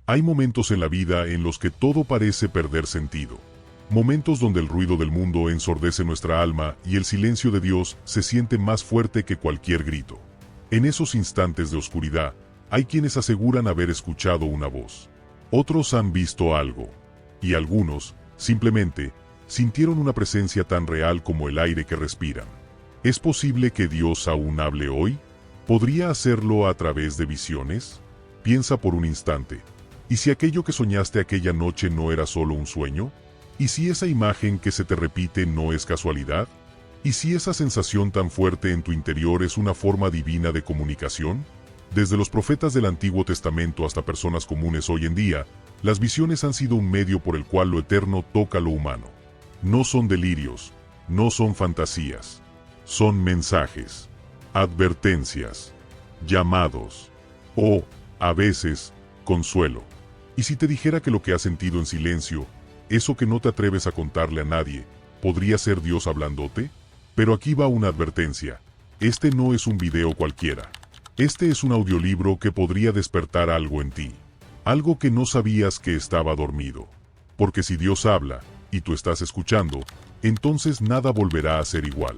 Hay momentos en la vida en los que todo parece perder sentido. Momentos donde el ruido del mundo ensordece nuestra alma y el silencio de Dios se siente más fuerte que cualquier grito. En esos instantes de oscuridad, hay quienes aseguran haber escuchado una voz. Otros han visto algo. Y algunos, simplemente, sintieron una presencia tan real como el aire que respiran. ¿Es posible que Dios aún hable hoy? ¿Podría hacerlo a través de visiones? Piensa por un instante. ¿Y si aquello que soñaste aquella noche no era solo un sueño? ¿Y si esa imagen que se te repite no es casualidad? ¿Y si esa sensación tan fuerte en tu interior es una forma divina de comunicación? Desde los profetas del Antiguo Testamento hasta personas comunes hoy en día, las visiones han sido un medio por el cual lo eterno toca lo humano. No son delirios, no son fantasías, son mensajes, advertencias, llamados, o, a veces, consuelo. ¿Y si te dijera que lo que has sentido en silencio, eso que no te atreves a contarle a nadie, podría ser Dios hablándote? Pero aquí va una advertencia. Este no es un video cualquiera. Este es un audiolibro que podría despertar algo en ti. Algo que no sabías que estaba dormido. Porque si Dios habla, y tú estás escuchando, entonces nada volverá a ser igual.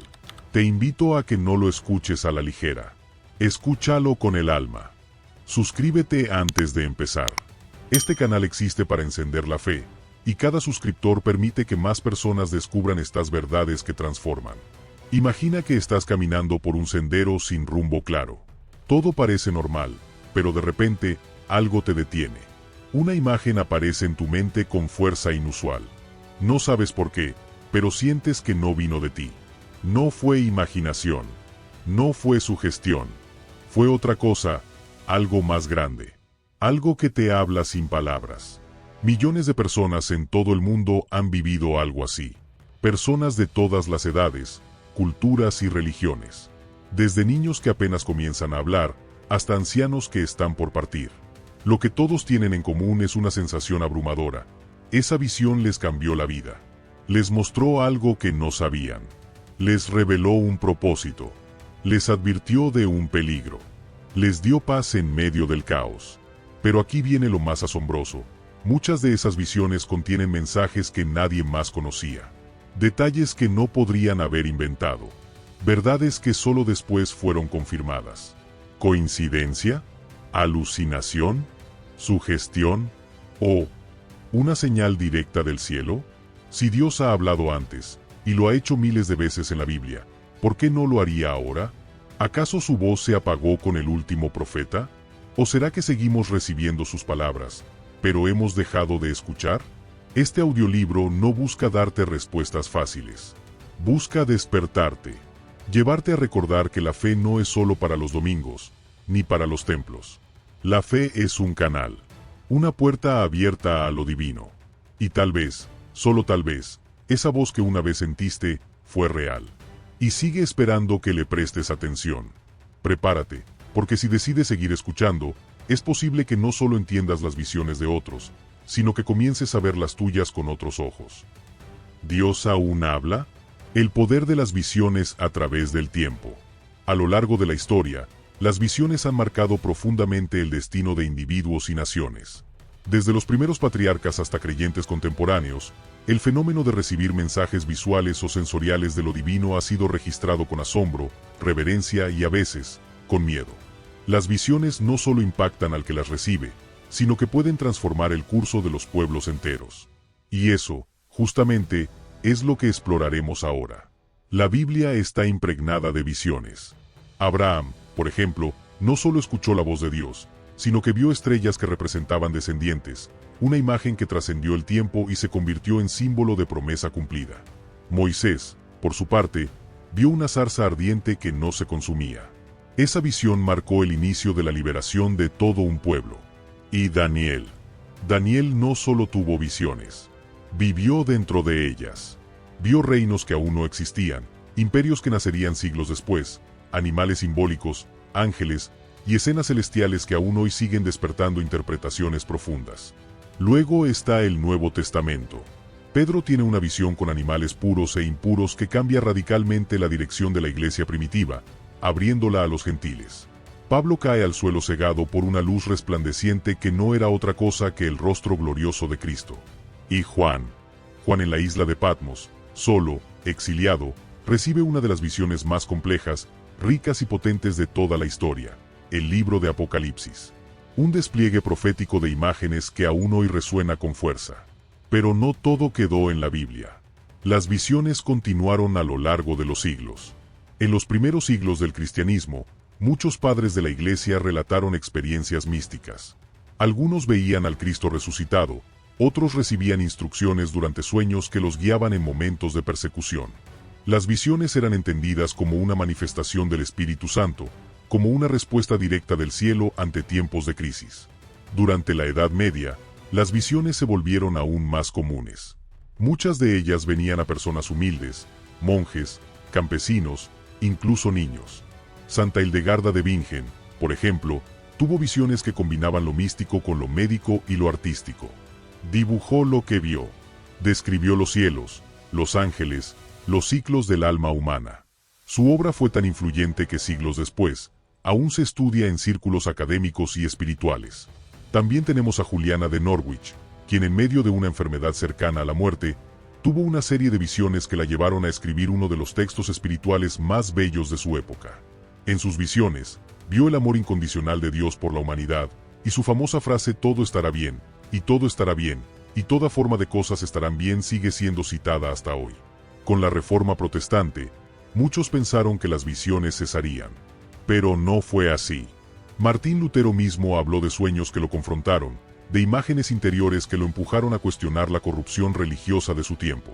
Te invito a que no lo escuches a la ligera. Escúchalo con el alma. Suscríbete antes de empezar. Este canal existe para encender la fe, y cada suscriptor permite que más personas descubran estas verdades que transforman. Imagina que estás caminando por un sendero sin rumbo claro. Todo parece normal, pero de repente, algo te detiene. Una imagen aparece en tu mente con fuerza inusual. No sabes por qué, pero sientes que no vino de ti. No fue imaginación. No fue sugestión. Fue otra cosa, algo más grande. Algo que te habla sin palabras. Millones de personas en todo el mundo han vivido algo así. Personas de todas las edades, culturas y religiones. Desde niños que apenas comienzan a hablar, hasta ancianos que están por partir. Lo que todos tienen en común es una sensación abrumadora. Esa visión les cambió la vida. Les mostró algo que no sabían. Les reveló un propósito. Les advirtió de un peligro. Les dio paz en medio del caos. Pero aquí viene lo más asombroso. Muchas de esas visiones contienen mensajes que nadie más conocía. Detalles que no podrían haber inventado. Verdades que solo después fueron confirmadas. ¿Coincidencia? ¿Alucinación? ¿Sugestión? ¿O una señal directa del cielo? Si Dios ha hablado antes, y lo ha hecho miles de veces en la Biblia, ¿por qué no lo haría ahora? ¿Acaso su voz se apagó con el último profeta? ¿O será que seguimos recibiendo sus palabras, pero hemos dejado de escuchar? Este audiolibro no busca darte respuestas fáciles. Busca despertarte. Llevarte a recordar que la fe no es solo para los domingos, ni para los templos. La fe es un canal, una puerta abierta a lo divino. Y tal vez, solo tal vez, esa voz que una vez sentiste, fue real. Y sigue esperando que le prestes atención. Prepárate, porque si decides seguir escuchando, es posible que no solo entiendas las visiones de otros, sino que comiences a ver las tuyas con otros ojos. ¿Dios aún habla? El poder de las visiones a través del tiempo. A lo largo de la historia, las visiones han marcado profundamente el destino de individuos y naciones. Desde los primeros patriarcas hasta creyentes contemporáneos, el fenómeno de recibir mensajes visuales o sensoriales de lo divino ha sido registrado con asombro, reverencia y a veces, con miedo. Las visiones no solo impactan al que las recibe, sino que pueden transformar el curso de los pueblos enteros. Y eso, justamente, es lo que exploraremos ahora. La Biblia está impregnada de visiones. Abraham, por ejemplo, no solo escuchó la voz de Dios, sino que vio estrellas que representaban descendientes, una imagen que trascendió el tiempo y se convirtió en símbolo de promesa cumplida. Moisés, por su parte, vio una zarza ardiente que no se consumía. Esa visión marcó el inicio de la liberación de todo un pueblo. Y Daniel. Daniel no solo tuvo visiones, vivió dentro de ellas. Vio reinos que aún no existían, imperios que nacerían siglos después, animales simbólicos, ángeles y escenas celestiales que aún hoy siguen despertando interpretaciones profundas. Luego está el Nuevo Testamento. Pedro tiene una visión con animales puros e impuros que cambia radicalmente la dirección de la iglesia primitiva, abriéndola a los gentiles. Pablo cae al suelo cegado por una luz resplandeciente que no era otra cosa que el rostro glorioso de Cristo. Y Juan en la isla de Patmos, solo, exiliado, recibe una de las visiones más complejas, ricas y potentes de toda la historia, el libro de Apocalipsis. Un despliegue profético de imágenes que aún hoy resuena con fuerza. Pero no todo quedó en la Biblia. Las visiones continuaron a lo largo de los siglos. En los primeros siglos del cristianismo, muchos padres de la Iglesia relataron experiencias místicas. Algunos veían al Cristo resucitado, otros recibían instrucciones durante sueños que los guiaban en momentos de persecución. Las visiones eran entendidas como una manifestación del Espíritu Santo, como una respuesta directa del cielo ante tiempos de crisis. Durante la Edad Media, las visiones se volvieron aún más comunes. Muchas de ellas venían a personas humildes, monjes, campesinos, incluso niños. Santa Hildegarda de Bingen, por ejemplo, tuvo visiones que combinaban lo místico con lo médico y lo artístico. Dibujó lo que vio. Describió los cielos, los ángeles, los ciclos del alma humana. Su obra fue tan influyente que siglos después, aún se estudia en círculos académicos y espirituales. También tenemos a Juliana de Norwich, quien en medio de una enfermedad cercana a la muerte, tuvo una serie de visiones que la llevaron a escribir uno de los textos espirituales más bellos de su época. En sus visiones, vio el amor incondicional de Dios por la humanidad, y su famosa frase «todo estará bien», y todo estará bien, y toda forma de cosas estarán bien sigue siendo citada hasta hoy. Con la Reforma Protestante, muchos pensaron que las visiones cesarían. Pero no fue así. Martín Lutero mismo habló de sueños que lo confrontaron, de imágenes interiores que lo empujaron a cuestionar la corrupción religiosa de su tiempo.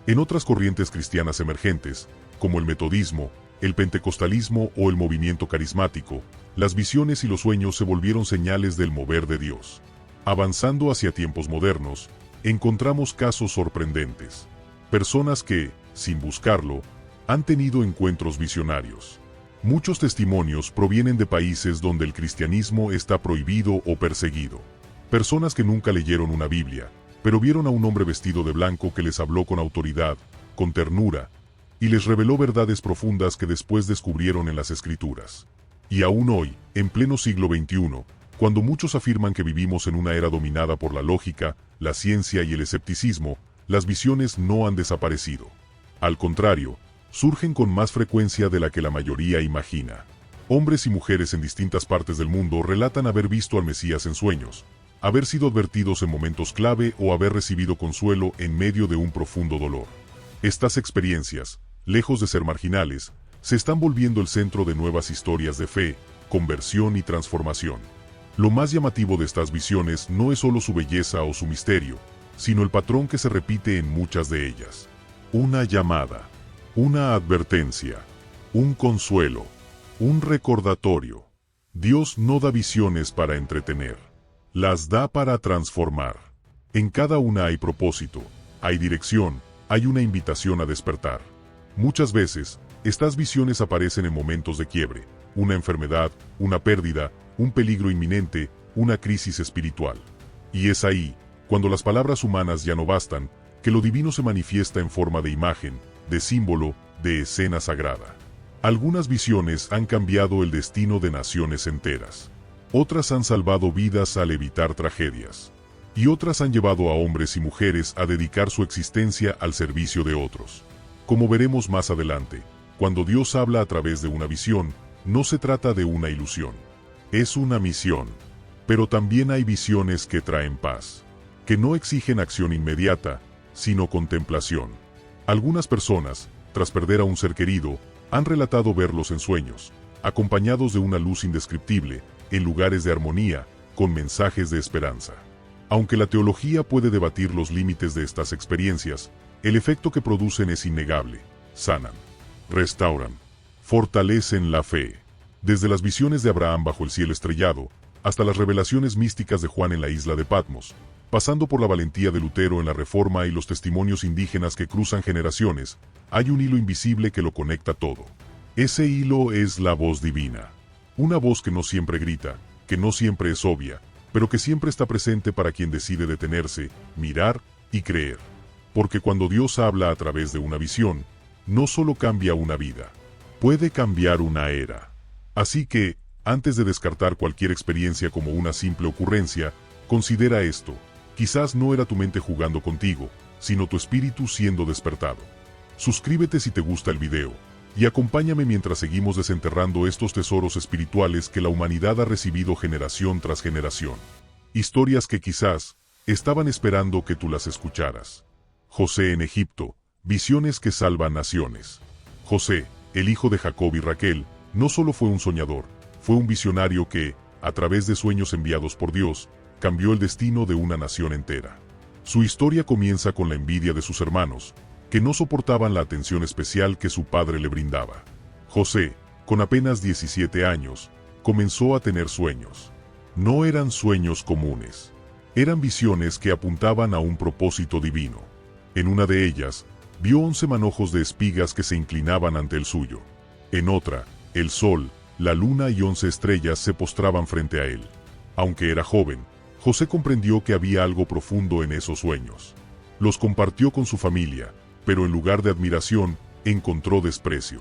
En otras corrientes cristianas emergentes, como el metodismo, el pentecostalismo o el movimiento carismático, las visiones y los sueños se volvieron señales del mover de Dios. Avanzando hacia tiempos modernos, encontramos casos sorprendentes. Personas que, sin buscarlo, han tenido encuentros visionarios. Muchos testimonios provienen de países donde el cristianismo está prohibido o perseguido. Personas que nunca leyeron una Biblia, pero vieron a un hombre vestido de blanco que les habló con autoridad, con ternura, y les reveló verdades profundas que después descubrieron en las Escrituras. Y aún hoy, en pleno siglo XXI, cuando muchos afirman que vivimos en una era dominada por la lógica, la ciencia y el escepticismo, las visiones no han desaparecido. Al contrario, surgen con más frecuencia de la que la mayoría imagina. Hombres y mujeres en distintas partes del mundo relatan haber visto al Mesías en sueños, haber sido advertidos en momentos clave o haber recibido consuelo en medio de un profundo dolor. Estas experiencias, lejos de ser marginales, se están volviendo el centro de nuevas historias de fe, conversión y transformación. Lo más llamativo de estas visiones no es solo su belleza o su misterio, sino el patrón que se repite en muchas de ellas. Una llamada, una advertencia, un consuelo, un recordatorio. Dios no da visiones para entretener, las da para transformar. En cada una hay propósito, hay dirección, hay una invitación a despertar. Muchas veces, estas visiones aparecen en momentos de quiebre, una enfermedad, una pérdida, un peligro inminente, una crisis espiritual. Y es ahí, cuando las palabras humanas ya no bastan, que lo divino se manifiesta en forma de imagen, de símbolo, de escena sagrada. Algunas visiones han cambiado el destino de naciones enteras. Otras han salvado vidas al evitar tragedias. Y otras han llevado a hombres y mujeres a dedicar su existencia al servicio de otros. Como veremos más adelante, cuando Dios habla a través de una visión, no se trata de una ilusión. Es una misión. Pero también hay visiones que traen paz, que no exigen acción inmediata, sino contemplación. Algunas personas, tras perder a un ser querido, han relatado verlos en sueños, acompañados de una luz indescriptible, en lugares de armonía, con mensajes de esperanza. Aunque la teología puede debatir los límites de estas experiencias, el efecto que producen es innegable. Sanan, restauran, fortalecen la fe. Desde las visiones de Abraham bajo el cielo estrellado, hasta las revelaciones místicas de Juan en la isla de Patmos, pasando por la valentía de Lutero en la Reforma y los testimonios indígenas que cruzan generaciones, hay un hilo invisible que lo conecta todo. Ese hilo es la voz divina. Una voz que no siempre grita, que no siempre es obvia, pero que siempre está presente para quien decide detenerse, mirar y creer. Porque cuando Dios habla a través de una visión, no solo cambia una vida, puede cambiar una era. Así que, Antes de descartar cualquier experiencia como una simple ocurrencia, considera esto: quizás no era tu mente jugando contigo, sino tu espíritu siendo despertado. Suscríbete si te gusta el video, y acompáñame mientras seguimos desenterrando estos tesoros espirituales que la humanidad ha recibido generación tras generación. Historias que quizás estaban esperando que tú las escucharas. José en Egipto, visiones que salvan naciones. José, el hijo de Jacob y Raquel, no solo fue un soñador, fue un visionario que, a través de sueños enviados por Dios, cambió el destino de una nación entera. Su historia comienza con la envidia de sus hermanos, que no soportaban la atención especial que su padre le brindaba. José, con apenas 17 años, comenzó a tener sueños. No eran sueños comunes. Eran visiones que apuntaban a un propósito divino. En una de ellas, vio 11 manojos de espigas que se inclinaban ante el suyo. En otra, el sol, la luna y 11 estrellas se postraban frente a él. Aunque era joven, José comprendió que había algo profundo en esos sueños. Los compartió con su familia, pero en lugar de admiración, encontró desprecio.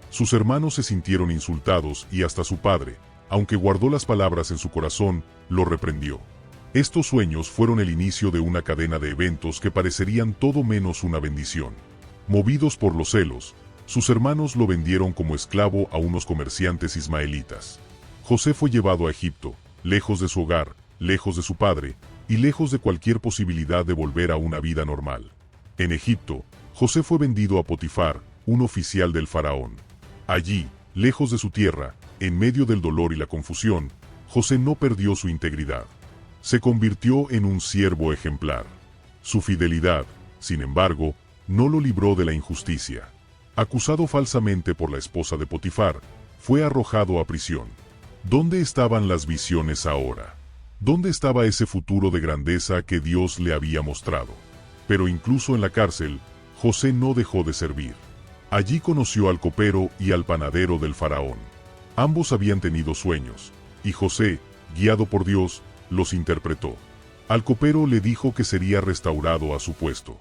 Sus hermanos se sintieron insultados y hasta su padre, aunque guardó las palabras en su corazón, lo reprendió. Estos sueños fueron el inicio de una cadena de eventos que parecerían todo menos una bendición. Movidos por los celos, sus hermanos lo vendieron como esclavo a unos comerciantes ismaelitas. José fue llevado a Egipto, lejos de su hogar, lejos de su padre, y lejos de cualquier posibilidad de volver a una vida normal. En Egipto, José fue vendido a Potifar, un oficial del faraón. Allí, lejos de su tierra, en medio del dolor y la confusión, José no perdió su integridad. Se convirtió en un siervo ejemplar. Su fidelidad, sin embargo, no lo libró de la injusticia. Acusado falsamente por la esposa de Potifar, fue arrojado a prisión. ¿Dónde estaban las visiones ahora? ¿Dónde estaba ese futuro de grandeza que Dios le había mostrado? Pero incluso en la cárcel, José no dejó de servir. Allí conoció al copero y al panadero del faraón. Ambos habían tenido sueños, y José, guiado por Dios, los interpretó. Al copero le dijo que sería restaurado a su puesto.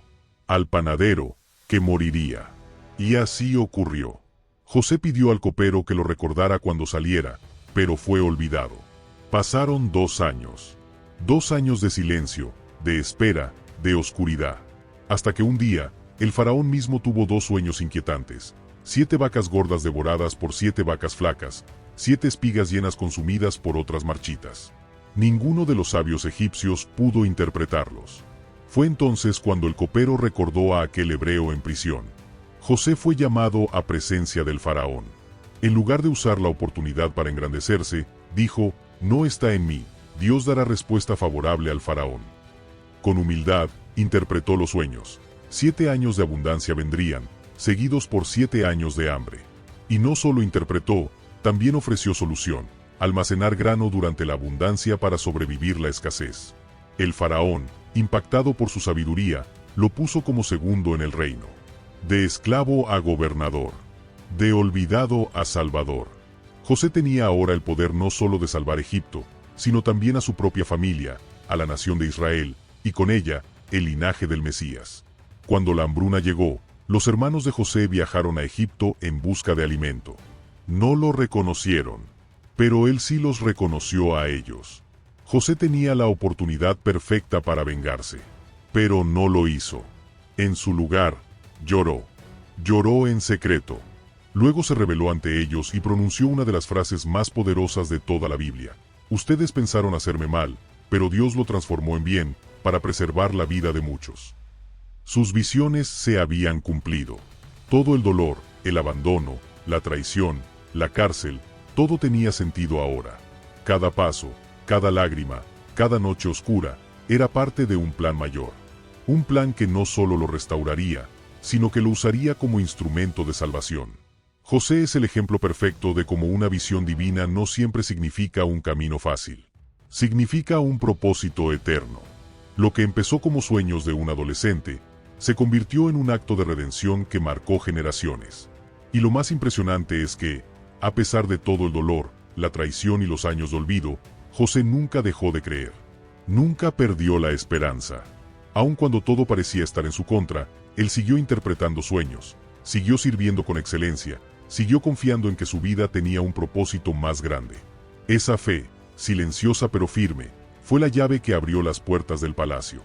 Al panadero, que moriría. Y así ocurrió. José pidió al copero que lo recordara cuando saliera, pero fue olvidado. Pasaron 2 años. 2 años de silencio, de espera, de oscuridad. Hasta que un día, el faraón mismo tuvo 2 sueños inquietantes: 7 vacas gordas devoradas por 7 vacas flacas, 7 espigas llenas consumidas por otras marchitas. Ninguno de los sabios egipcios pudo interpretarlos. Fue entonces cuando el copero recordó a aquel hebreo en prisión. José fue llamado a presencia del faraón. En lugar de usar la oportunidad para engrandecerse, dijo: «No está en mí, Dios dará respuesta favorable al faraón». Con humildad, interpretó los sueños. 7 años de abundancia vendrían, seguidos por 7 años de hambre. Y no solo interpretó, también ofreció solución: almacenar grano durante la abundancia para sobrevivir la escasez. El faraón, impactado por su sabiduría, lo puso como segundo en el reino. De esclavo a gobernador. De olvidado a salvador. José tenía ahora el poder no solo de salvar Egipto, sino también a su propia familia, a la nación de Israel, y con ella, el linaje del Mesías. Cuando la hambruna llegó, los hermanos de José viajaron a Egipto en busca de alimento. No lo reconocieron, pero él sí los reconoció a ellos. José tenía la oportunidad perfecta para vengarse, pero no lo hizo. En su lugar, lloró. Lloró en secreto. Luego se rebeló ante ellos y pronunció una de las frases más poderosas de toda la Biblia: «Ustedes pensaron hacerme mal, pero Dios lo transformó en bien, para preservar la vida de muchos». Sus visiones se habían cumplido. Todo el dolor, el abandono, la traición, la cárcel, todo tenía sentido ahora. Cada paso, cada lágrima, cada noche oscura, era parte de un plan mayor. Un plan que no solo lo restauraría, sino que lo usaría como instrumento de salvación. José es el ejemplo perfecto de cómo una visión divina no siempre significa un camino fácil. Significa un propósito eterno. Lo que empezó como sueños de un adolescente, se convirtió en un acto de redención que marcó generaciones. Y lo más impresionante es que, a pesar de todo el dolor, la traición y los años de olvido, José nunca dejó de creer. Nunca perdió la esperanza. Aun cuando todo parecía estar en su contra, él siguió interpretando sueños, siguió sirviendo con excelencia, siguió confiando en que su vida tenía un propósito más grande. Esa fe, silenciosa pero firme, fue la llave que abrió las puertas del palacio.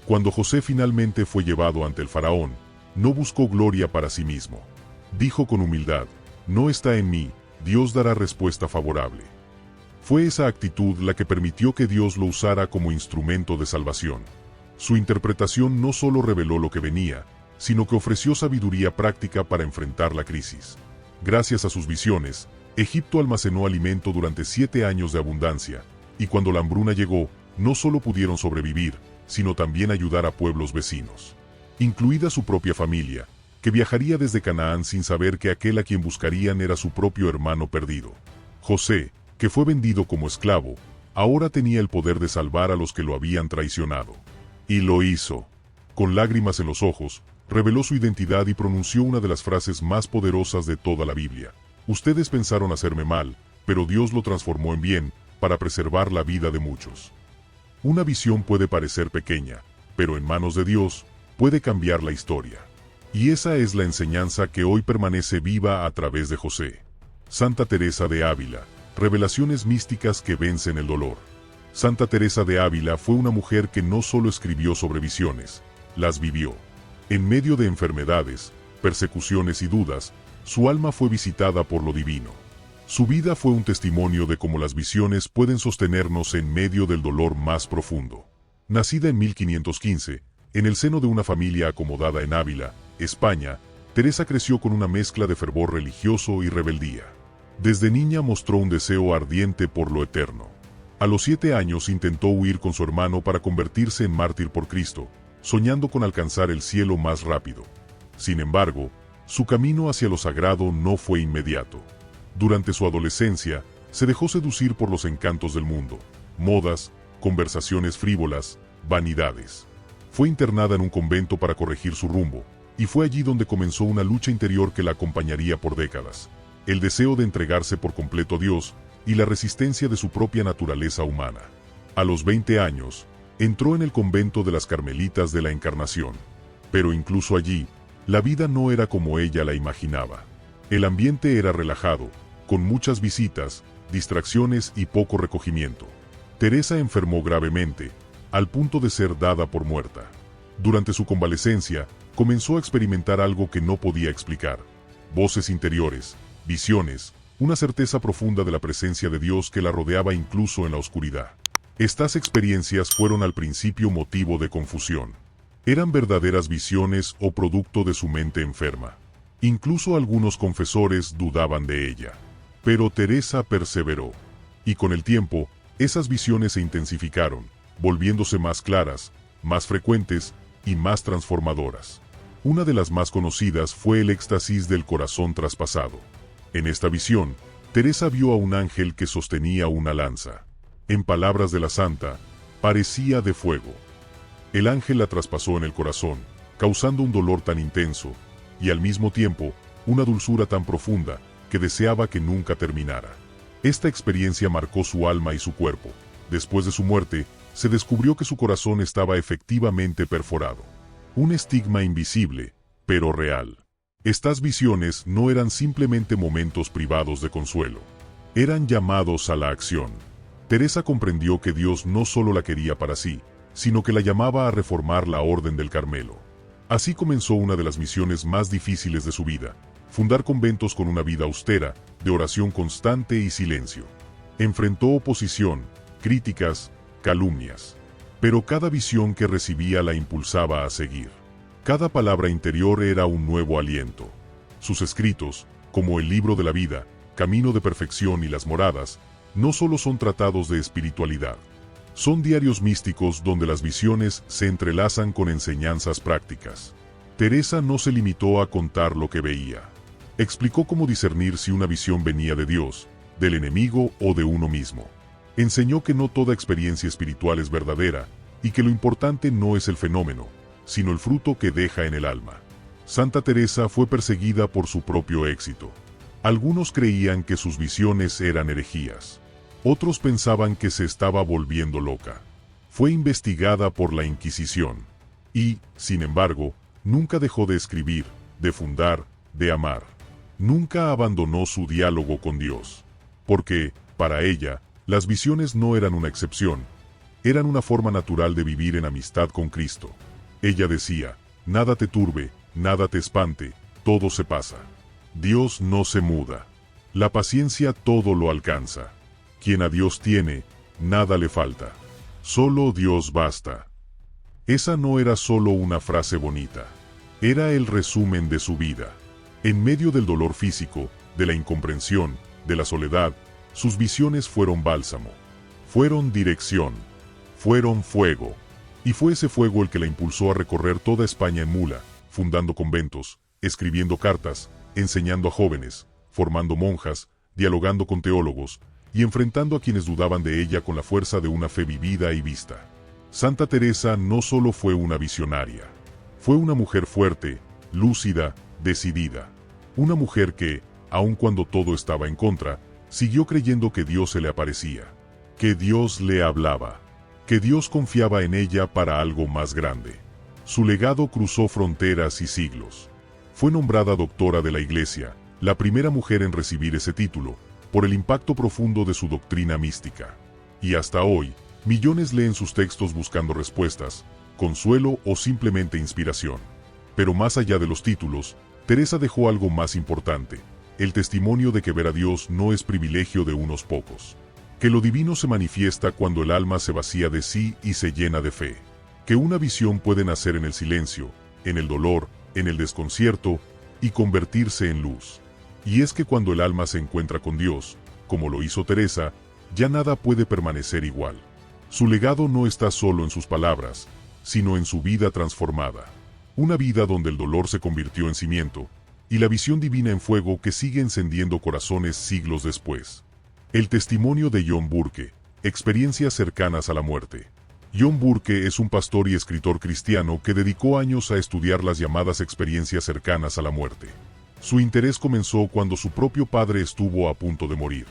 Cuando José finalmente fue llevado ante el faraón, no buscó gloria para sí mismo. Dijo con humildad: no está en mí, Dios dará respuesta favorable. Fue esa actitud la que permitió que Dios lo usara como instrumento de salvación. Su interpretación no solo reveló lo que venía, sino que ofreció sabiduría práctica para enfrentar la crisis. Gracias a sus visiones, Egipto almacenó alimento durante 7 años de abundancia, y cuando la hambruna llegó, no solo pudieron sobrevivir, sino también ayudar a pueblos vecinos, incluida su propia familia, que viajaría desde Canaán sin saber que aquel a quien buscarían era su propio hermano perdido. José, que fue vendido como esclavo, ahora tenía el poder de salvar a los que lo habían traicionado. Y lo hizo. Con lágrimas en los ojos, reveló su identidad y pronunció una de las frases más poderosas de toda la Biblia: ustedes pensaron hacerme mal, pero Dios lo transformó en bien, para preservar la vida de muchos. Una visión puede parecer pequeña, pero en manos de Dios, puede cambiar la historia. Y esa es la enseñanza que hoy permanece viva a través de José. Santa Teresa de Ávila, revelaciones místicas que vencen el dolor. Santa Teresa de Ávila fue una mujer que no solo escribió sobre visiones, las vivió. En medio de enfermedades, persecuciones y dudas, su alma fue visitada por lo divino. Su vida fue un testimonio de cómo las visiones pueden sostenernos en medio del dolor más profundo. Nacida en 1515, en el seno de una familia acomodada en Ávila, España, Teresa creció con una mezcla de fervor religioso y rebeldía. Desde niña mostró un deseo ardiente por lo eterno. A los 7 años intentó huir con su hermano para convertirse en mártir por Cristo, soñando con alcanzar el cielo más rápido. Sin embargo, su camino hacia lo sagrado no fue inmediato. Durante su adolescencia, se dejó seducir por los encantos del mundo, modas, conversaciones frívolas, vanidades. Fue internada en un convento para corregir su rumbo, y fue allí donde comenzó una lucha interior que la acompañaría por décadas: el deseo de entregarse por completo a Dios y la resistencia de su propia naturaleza humana. A los 20 años, entró en el convento de las Carmelitas de la Encarnación. Pero incluso allí, la vida no era como ella la imaginaba. El ambiente era relajado, con muchas visitas, distracciones y poco recogimiento. Teresa enfermó gravemente, al punto de ser dada por muerta. Durante su convalecencia, comenzó a experimentar algo que no podía explicar: voces interiores, visiones, una certeza profunda de la presencia de Dios que la rodeaba incluso en la oscuridad. Estas experiencias fueron al principio motivo de confusión. ¿Eran verdaderas visiones o producto de su mente enferma? Incluso algunos confesores dudaban de ella. Pero Teresa perseveró. Y con el tiempo, esas visiones se intensificaron, volviéndose más claras, más frecuentes y más transformadoras. Una de las más conocidas fue el éxtasis del corazón traspasado. En esta visión, Teresa vio a un ángel que sostenía una lanza. En palabras de la santa, parecía de fuego. El ángel la traspasó en el corazón, causando un dolor tan intenso, y al mismo tiempo, una dulzura tan profunda, que deseaba que nunca terminara. Esta experiencia marcó su alma y su cuerpo. Después de su muerte, se descubrió que su corazón estaba efectivamente perforado. Un estigma invisible, pero real. Estas visiones no eran simplemente momentos privados de consuelo. Eran llamados a la acción. Teresa comprendió que Dios no solo la quería para sí, sino que la llamaba a reformar la Orden del Carmelo. Así comenzó una de las misiones más difíciles de su vida: fundar conventos con una vida austera, de oración constante y silencio. Enfrentó oposición, críticas, calumnias. Pero cada visión que recibía la impulsaba a seguir. Cada palabra interior era un nuevo aliento. Sus escritos, como el Libro de la Vida, Camino de Perfección y Las Moradas, no solo son tratados de espiritualidad. Son diarios místicos donde las visiones se entrelazan con enseñanzas prácticas. Teresa no se limitó a contar lo que veía. Explicó cómo discernir si una visión venía de Dios, del enemigo o de uno mismo. Enseñó que no toda experiencia espiritual es verdadera, y que lo importante no es el fenómeno, sino el fruto que deja en el alma. Santa Teresa fue perseguida por su propio éxito. Algunos creían que sus visiones eran herejías. Otros pensaban que se estaba volviendo loca. Fue investigada por la Inquisición. Y, sin embargo, nunca dejó de escribir, de fundar, de amar. Nunca abandonó su diálogo con Dios. Porque, para ella, Las visiones no eran una excepción, eran una forma natural de vivir en amistad con Cristo. Ella decía, nada te turbe, nada te espante, todo se pasa. Dios no se muda. La paciencia todo lo alcanza. Quien a Dios tiene, nada le falta. Solo Dios basta. Esa no era solo una frase bonita. Era el resumen de su vida. En medio del dolor físico, de la incomprensión, de la soledad, sus visiones fueron bálsamo. Fueron dirección. Fueron fuego. Y fue ese fuego el que la impulsó a recorrer toda España en mula, fundando conventos, escribiendo cartas, enseñando a jóvenes, formando monjas, dialogando con teólogos, y enfrentando a quienes dudaban de ella con la fuerza de una fe vivida y vista. Santa Teresa no solo fue una visionaria. Fue una mujer fuerte, lúcida, decidida. Una mujer que, aun cuando todo estaba en contra, siguió creyendo que Dios se le aparecía, que Dios le hablaba, que Dios confiaba en ella para algo más grande. Su legado cruzó fronteras y siglos. Fue nombrada doctora de la Iglesia, la primera mujer en recibir ese título, por el impacto profundo de su doctrina mística. Y hasta hoy, millones leen sus textos buscando respuestas, consuelo o simplemente inspiración. Pero más allá de los títulos, Teresa dejó algo más importante, el testimonio de que ver a Dios no es privilegio de unos pocos. Que lo divino se manifiesta cuando el alma se vacía de sí y se llena de fe. Que una visión puede nacer en el silencio, en el dolor, en el desconcierto, y convertirse en luz. Y es que cuando el alma se encuentra con Dios, como lo hizo Teresa, ya nada puede permanecer igual. Su legado no está solo en sus palabras, sino en su vida transformada. Una vida donde el dolor se convirtió en cimiento, y la visión divina en fuego que sigue encendiendo corazones siglos después. El testimonio de John Burke, experiencias cercanas a la muerte. John Burke es un pastor y escritor cristiano que dedicó años a estudiar las llamadas experiencias cercanas a la muerte. Su interés comenzó cuando su propio padre estuvo a punto de morir.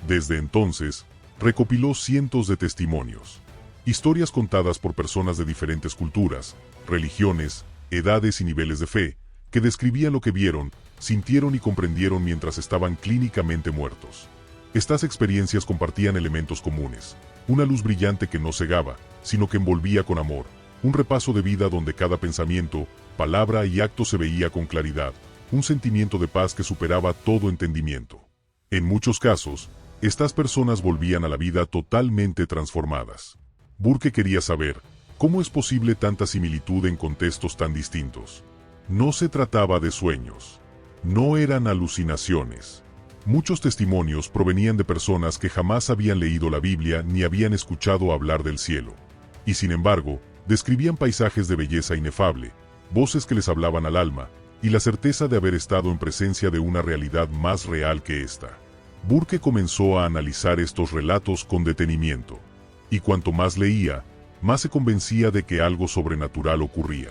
Desde entonces, recopiló cientos de testimonios. Historias contadas por personas de diferentes culturas, religiones, edades y niveles de fe, que describían lo que vieron, sintieron y comprendieron mientras estaban clínicamente muertos. Estas experiencias compartían elementos comunes, una luz brillante que no cegaba, sino que envolvía con amor, un repaso de vida donde cada pensamiento, palabra y acto se veía con claridad, un sentimiento de paz que superaba todo entendimiento. En muchos casos, estas personas volvían a la vida totalmente transformadas. Burke quería saber, ¿cómo es posible tanta similitud en contextos tan distintos? No se trataba de sueños. No eran alucinaciones. Muchos testimonios provenían de personas que jamás habían leído la Biblia ni habían escuchado hablar del cielo. Y sin embargo, describían paisajes de belleza inefable, voces que les hablaban al alma, y la certeza de haber estado en presencia de una realidad más real que esta. Burke comenzó a analizar estos relatos con detenimiento. Y cuanto más leía, más se convencía de que algo sobrenatural ocurría.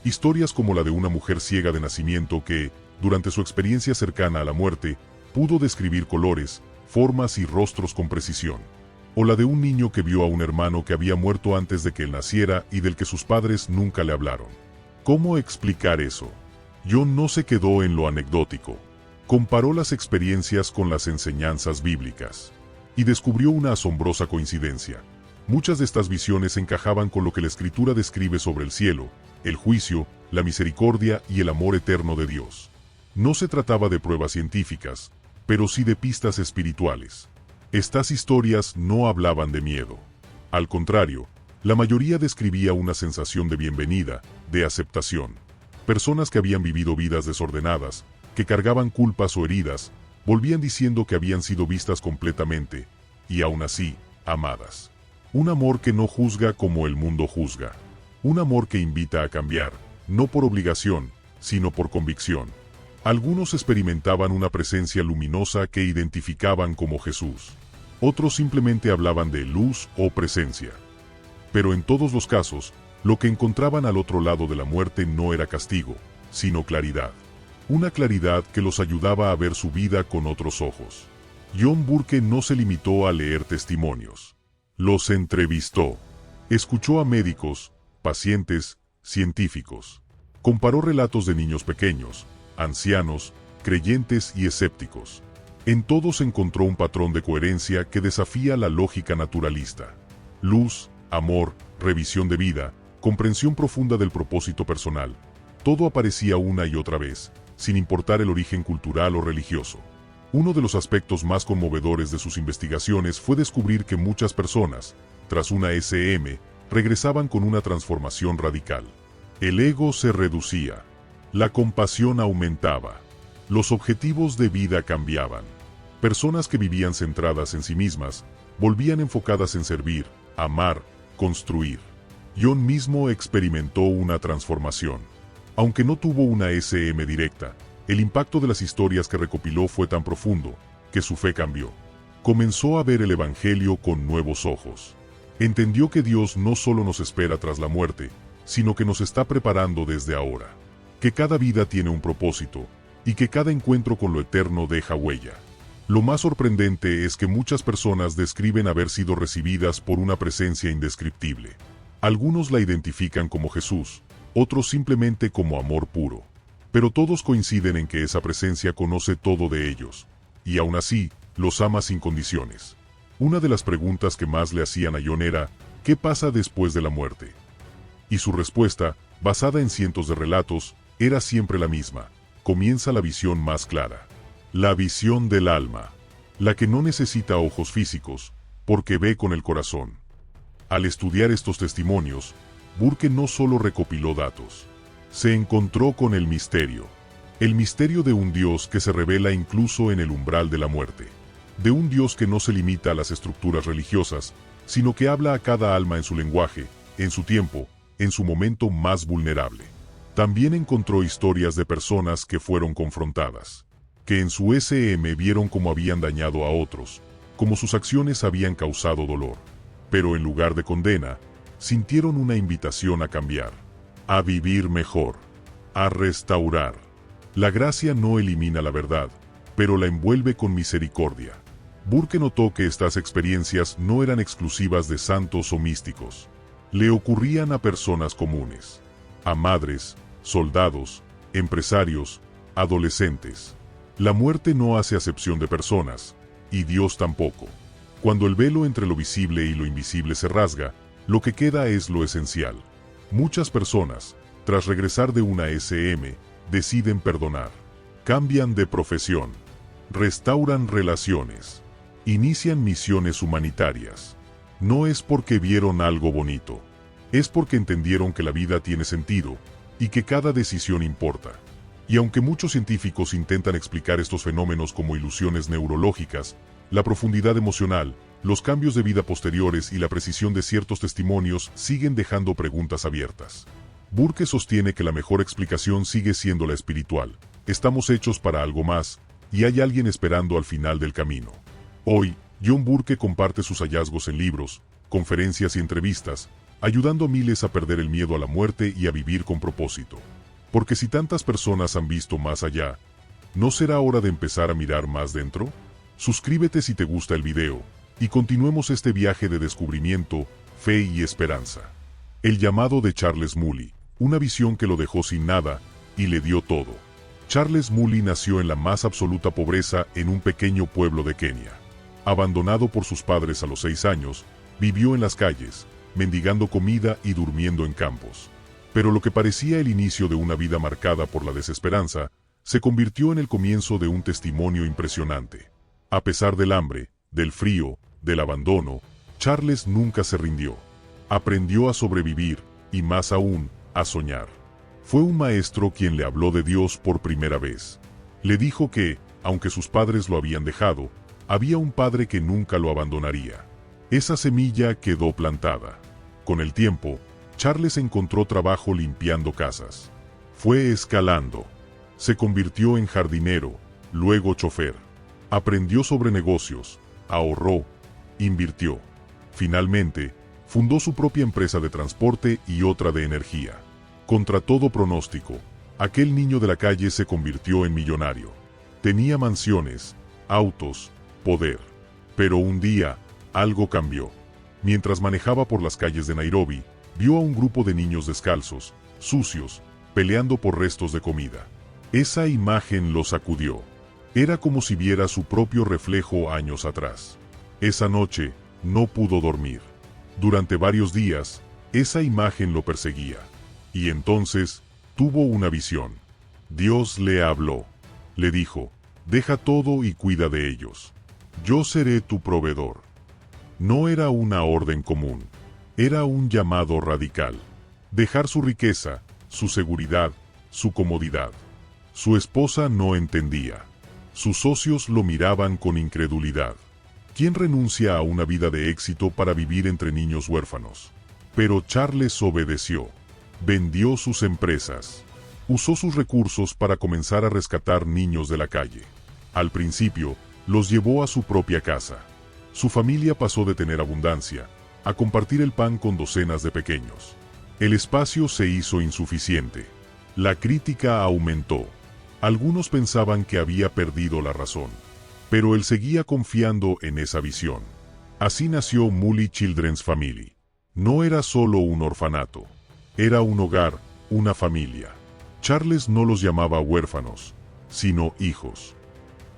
Historias como la de una mujer ciega de nacimiento que, durante su experiencia cercana a la muerte, pudo describir colores, formas y rostros con precisión. O la de un niño que vio a un hermano que había muerto antes de que él naciera y del que sus padres nunca le hablaron. ¿Cómo explicar eso? John no se quedó en lo anecdótico. Comparó las experiencias con las enseñanzas bíblicas. Y descubrió una asombrosa coincidencia. Muchas de estas visiones encajaban con lo que la Escritura describe sobre el cielo, el juicio, la misericordia y el amor eterno de Dios. No se trataba de pruebas científicas, pero sí de pistas espirituales. Estas historias no hablaban de miedo. Al contrario, la mayoría describía una sensación de bienvenida, de aceptación. Personas que habían vivido vidas desordenadas, que cargaban culpas o heridas, volvían diciendo que habían sido vistas completamente, y aún así, amadas. Un amor que no juzga como el mundo juzga. Un amor que invita a cambiar, no por obligación, sino por convicción. Algunos experimentaban una presencia luminosa que identificaban como Jesús. Otros simplemente hablaban de luz o presencia. Pero en todos los casos, lo que encontraban al otro lado de la muerte no era castigo, sino claridad. Una claridad que los ayudaba a ver su vida con otros ojos. John Burke no se limitó a leer testimonios. Los entrevistó. Escuchó a médicos, pacientes, científicos. Comparó relatos de niños pequeños, ancianos, creyentes y escépticos. En todos encontró un patrón de coherencia que desafía la lógica naturalista. Luz, amor, revisión de vida, comprensión profunda del propósito personal. Todo aparecía una y otra vez, sin importar el origen cultural o religioso. Uno de los aspectos más conmovedores de sus investigaciones fue descubrir que muchas personas, tras una SM, regresaban con una transformación radical. El ego se reducía. La compasión aumentaba. Los objetivos de vida cambiaban. Personas que vivían centradas en sí mismas, volvían enfocadas en servir, amar, construir. John mismo experimentó una transformación. Aunque no tuvo una SM directa, el impacto de las historias que recopiló fue tan profundo, que su fe cambió. Comenzó a ver el Evangelio con nuevos ojos. Entendió que Dios no solo nos espera tras la muerte, sino que nos está preparando desde ahora. Que cada vida tiene un propósito, y que cada encuentro con lo eterno deja huella. Lo más sorprendente es que muchas personas describen haber sido recibidas por una presencia indescriptible. Algunos la identifican como Jesús, otros simplemente como amor puro. Pero todos coinciden en que esa presencia conoce todo de ellos, y aún así, los ama sin condiciones. Una de las preguntas que más le hacían a John era, ¿qué pasa después de la muerte? Y su respuesta, basada en cientos de relatos, era siempre la misma: comienza la visión más clara. La visión del alma, la que no necesita ojos físicos, porque ve con el corazón. Al estudiar estos testimonios, Burke no solo recopiló datos, se encontró con el misterio de un Dios que se revela incluso en el umbral de la muerte, de un Dios que no se limita a las estructuras religiosas, sino que habla a cada alma en su lenguaje, en su tiempo, en su momento más vulnerable. También encontró historias de personas que fueron confrontadas, que en su SM vieron cómo habían dañado a otros, cómo sus acciones habían causado dolor, pero en lugar de condena, sintieron una invitación a cambiar, a vivir mejor, a restaurar. La gracia no elimina la verdad, pero la envuelve con misericordia. Burke notó que estas experiencias no eran exclusivas de santos o místicos. Le ocurrían a personas comunes, a madres, soldados, empresarios, adolescentes. La muerte no hace acepción de personas, y Dios tampoco. Cuando el velo entre lo visible y lo invisible se rasga, lo que queda es lo esencial. Muchas personas, tras regresar de una SM, deciden perdonar. Cambian de profesión. Restauran relaciones. Inician misiones humanitarias. No es porque vieron algo bonito. Es porque entendieron que la vida tiene sentido, y que cada decisión importa. Y aunque muchos científicos intentan explicar estos fenómenos como ilusiones neurológicas, la profundidad emocional, los cambios de vida posteriores y la precisión de ciertos testimonios siguen dejando preguntas abiertas. Burke sostiene que la mejor explicación sigue siendo la espiritual. Estamos hechos para algo más, y hay alguien esperando al final del camino. Hoy, John Burke comparte sus hallazgos en libros, conferencias y entrevistas, ayudando a miles a perder el miedo a la muerte y a vivir con propósito. Porque si tantas personas han visto más allá, ¿no será hora de empezar a mirar más dentro? Suscríbete si te gusta el video, y continuemos este viaje de descubrimiento, fe y esperanza. El llamado de Charles Moody, una visión que lo dejó sin nada, y le dio todo. Charles Moody nació en la más absoluta pobreza en un pequeño pueblo de Kenia. Abandonado por sus padres a los 6 años, vivió en las calles, mendigando comida y durmiendo en campos. Pero lo que parecía el inicio de una vida marcada por la desesperanza, se convirtió en el comienzo de un testimonio impresionante. A pesar del hambre, del frío, del abandono, Charles nunca se rindió. Aprendió a sobrevivir, y más aún, a soñar. Fue un maestro quien le habló de Dios por primera vez. Le dijo que, aunque sus padres lo habían dejado, había un padre que nunca lo abandonaría. Esa semilla quedó plantada. Con el tiempo, Charles encontró trabajo limpiando casas. Fue escalando. Se convirtió en jardinero, luego chofer. Aprendió sobre negocios, ahorró, invirtió. Finalmente, fundó su propia empresa de transporte y otra de energía. Contra todo pronóstico, aquel niño de la calle se convirtió en millonario. Tenía mansiones, autos, poder. Pero un día, algo cambió. Mientras manejaba por las calles de Nairobi, vio a un grupo de niños descalzos, sucios, peleando por restos de comida. Esa imagen lo sacudió. Era como si viera su propio reflejo años atrás. Esa noche, no pudo dormir. Durante varios días, esa imagen lo perseguía. Y entonces, tuvo una visión. Dios le habló. Le dijo, deja todo y cuida de ellos. Yo seré tu proveedor. No era una orden común. Era un llamado radical. Dejar su riqueza, su seguridad, su comodidad. Su esposa no entendía. Sus socios lo miraban con incredulidad. ¿Quién renuncia a una vida de éxito para vivir entre niños huérfanos? Pero Charles obedeció. Vendió sus empresas. Usó sus recursos para comenzar a rescatar niños de la calle. Al principio, los llevó a su propia casa. Su familia pasó de tener abundancia a compartir el pan con docenas de pequeños. El espacio se hizo insuficiente. La crítica aumentó. Algunos pensaban que había perdido la razón. Pero él seguía confiando en esa visión. Así nació Mooley Children's Family. No era solo un orfanato. Era un hogar, una familia. Charles no los llamaba huérfanos, sino hijos.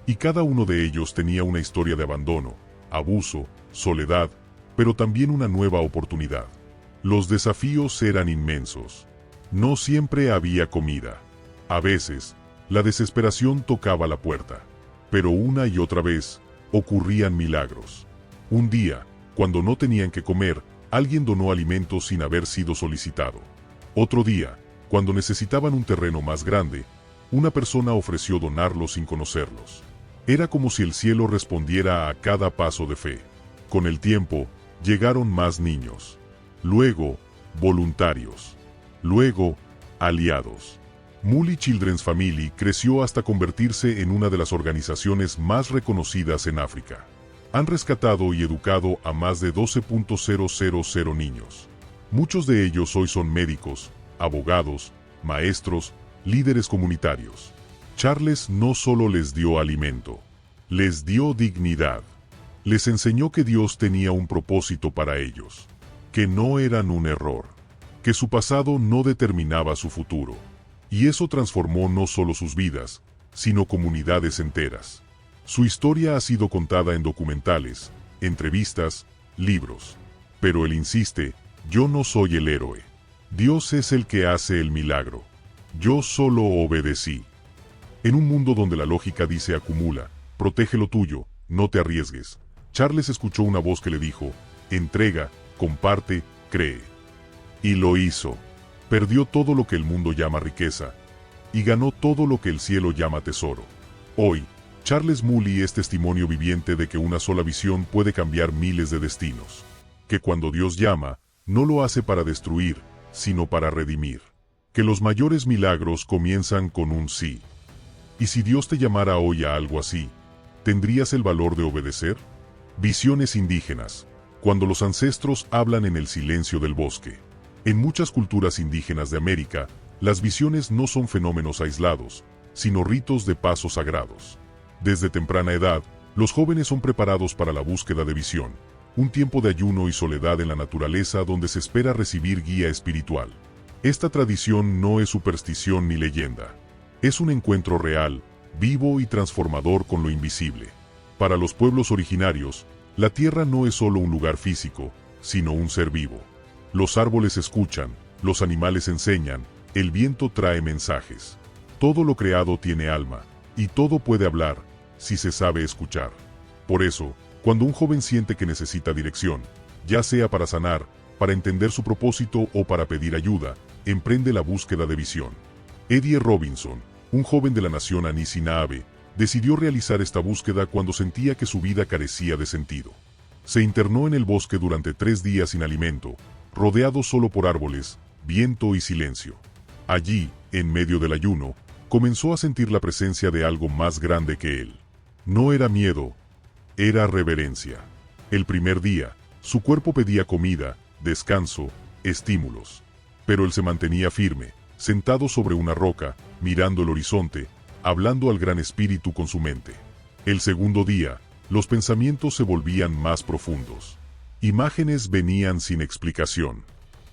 Y cada uno de ellos tenía una historia de abandono, abuso, soledad, pero también una nueva oportunidad. Los desafíos eran inmensos. No siempre había comida. A veces, la desesperación tocaba la puerta. Pero una y otra vez, ocurrían milagros. Un día, cuando no tenían que comer, alguien donó alimentos sin haber sido solicitado. Otro día, cuando necesitaban un terreno más grande, una persona ofreció donarlo sin conocerlos. Era como si el cielo respondiera a cada paso de fe. Con el tiempo, llegaron más niños. Luego, voluntarios. Luego, aliados. Mooley Children's Family creció hasta convertirse en una de las organizaciones más reconocidas en África. Han rescatado y educado a más de 12.000 niños. Muchos de ellos hoy son médicos, abogados, maestros, líderes comunitarios. Charles no solo les dio alimento, les dio dignidad. Les enseñó que Dios tenía un propósito para ellos, que no eran un error, que su pasado no determinaba su futuro. Y eso transformó no solo sus vidas, sino comunidades enteras. Su historia ha sido contada en documentales, entrevistas, libros. Pero él insiste, yo no soy el héroe. Dios es el que hace el milagro. Yo solo obedecí. En un mundo donde la lógica dice acumula, protege lo tuyo, no te arriesgues, Charles escuchó una voz que le dijo, entrega, comparte, cree. Y lo hizo. Perdió todo lo que el mundo llama riqueza, y ganó todo lo que el cielo llama tesoro. Hoy, Charles Mooley es testimonio viviente de que una sola visión puede cambiar miles de destinos. Que cuando Dios llama, no lo hace para destruir, sino para redimir. Que los mayores milagros comienzan con un sí. Y si Dios te llamara hoy a algo así, ¿tendrías el valor de obedecer? Visiones indígenas. Cuando los ancestros hablan en el silencio del bosque. En muchas culturas indígenas de América, las visiones no son fenómenos aislados, sino ritos de paso sagrados. Desde temprana edad, los jóvenes son preparados para la búsqueda de visión, un tiempo de ayuno y soledad en la naturaleza donde se espera recibir guía espiritual. Esta tradición no es superstición ni leyenda. Es un encuentro real, vivo y transformador con lo invisible. Para los pueblos originarios, la tierra no es solo un lugar físico, sino un ser vivo. Los árboles escuchan, los animales enseñan, el viento trae mensajes. Todo lo creado tiene alma, y todo puede hablar, si se sabe escuchar. Por eso, cuando un joven siente que necesita dirección, ya sea para sanar, para entender su propósito o para pedir ayuda, emprende la búsqueda de visión. Eddie Robinson, un joven de la nación Anishinaabe, decidió realizar esta búsqueda cuando sentía que su vida carecía de sentido. Se internó en el bosque durante 3 días sin alimento, rodeado solo por árboles, viento y silencio. Allí, en medio del ayuno, comenzó a sentir la presencia de algo más grande que él. No era miedo, era reverencia. El primer día, su cuerpo pedía comida, descanso, estímulos. Pero él se mantenía firme, sentado sobre una roca, mirando el horizonte, hablando al Gran Espíritu con su mente. El segundo día, los pensamientos se volvían más profundos. Imágenes venían sin explicación.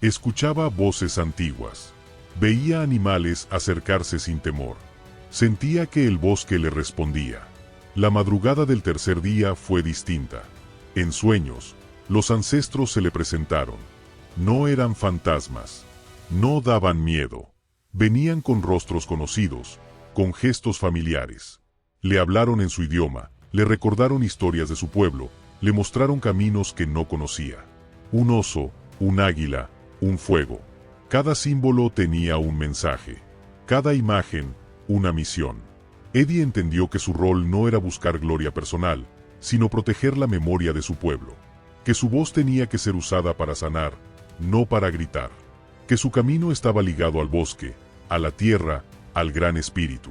Escuchaba voces antiguas. Veía animales acercarse sin temor. Sentía que el bosque le respondía. La madrugada del tercer día fue distinta. En sueños, los ancestros se le presentaron. No eran fantasmas. No daban miedo. Venían con rostros conocidos, con gestos familiares. Le hablaron en su idioma, le recordaron historias de su pueblo, le mostraron caminos que no conocía. Un oso, un águila, un fuego. Cada símbolo tenía un mensaje. Cada imagen, una misión. Eddie entendió que su rol no era buscar gloria personal, sino proteger la memoria de su pueblo. Que su voz tenía que ser usada para sanar, no para gritar. Que su camino estaba ligado al bosque, a la tierra, al gran espíritu.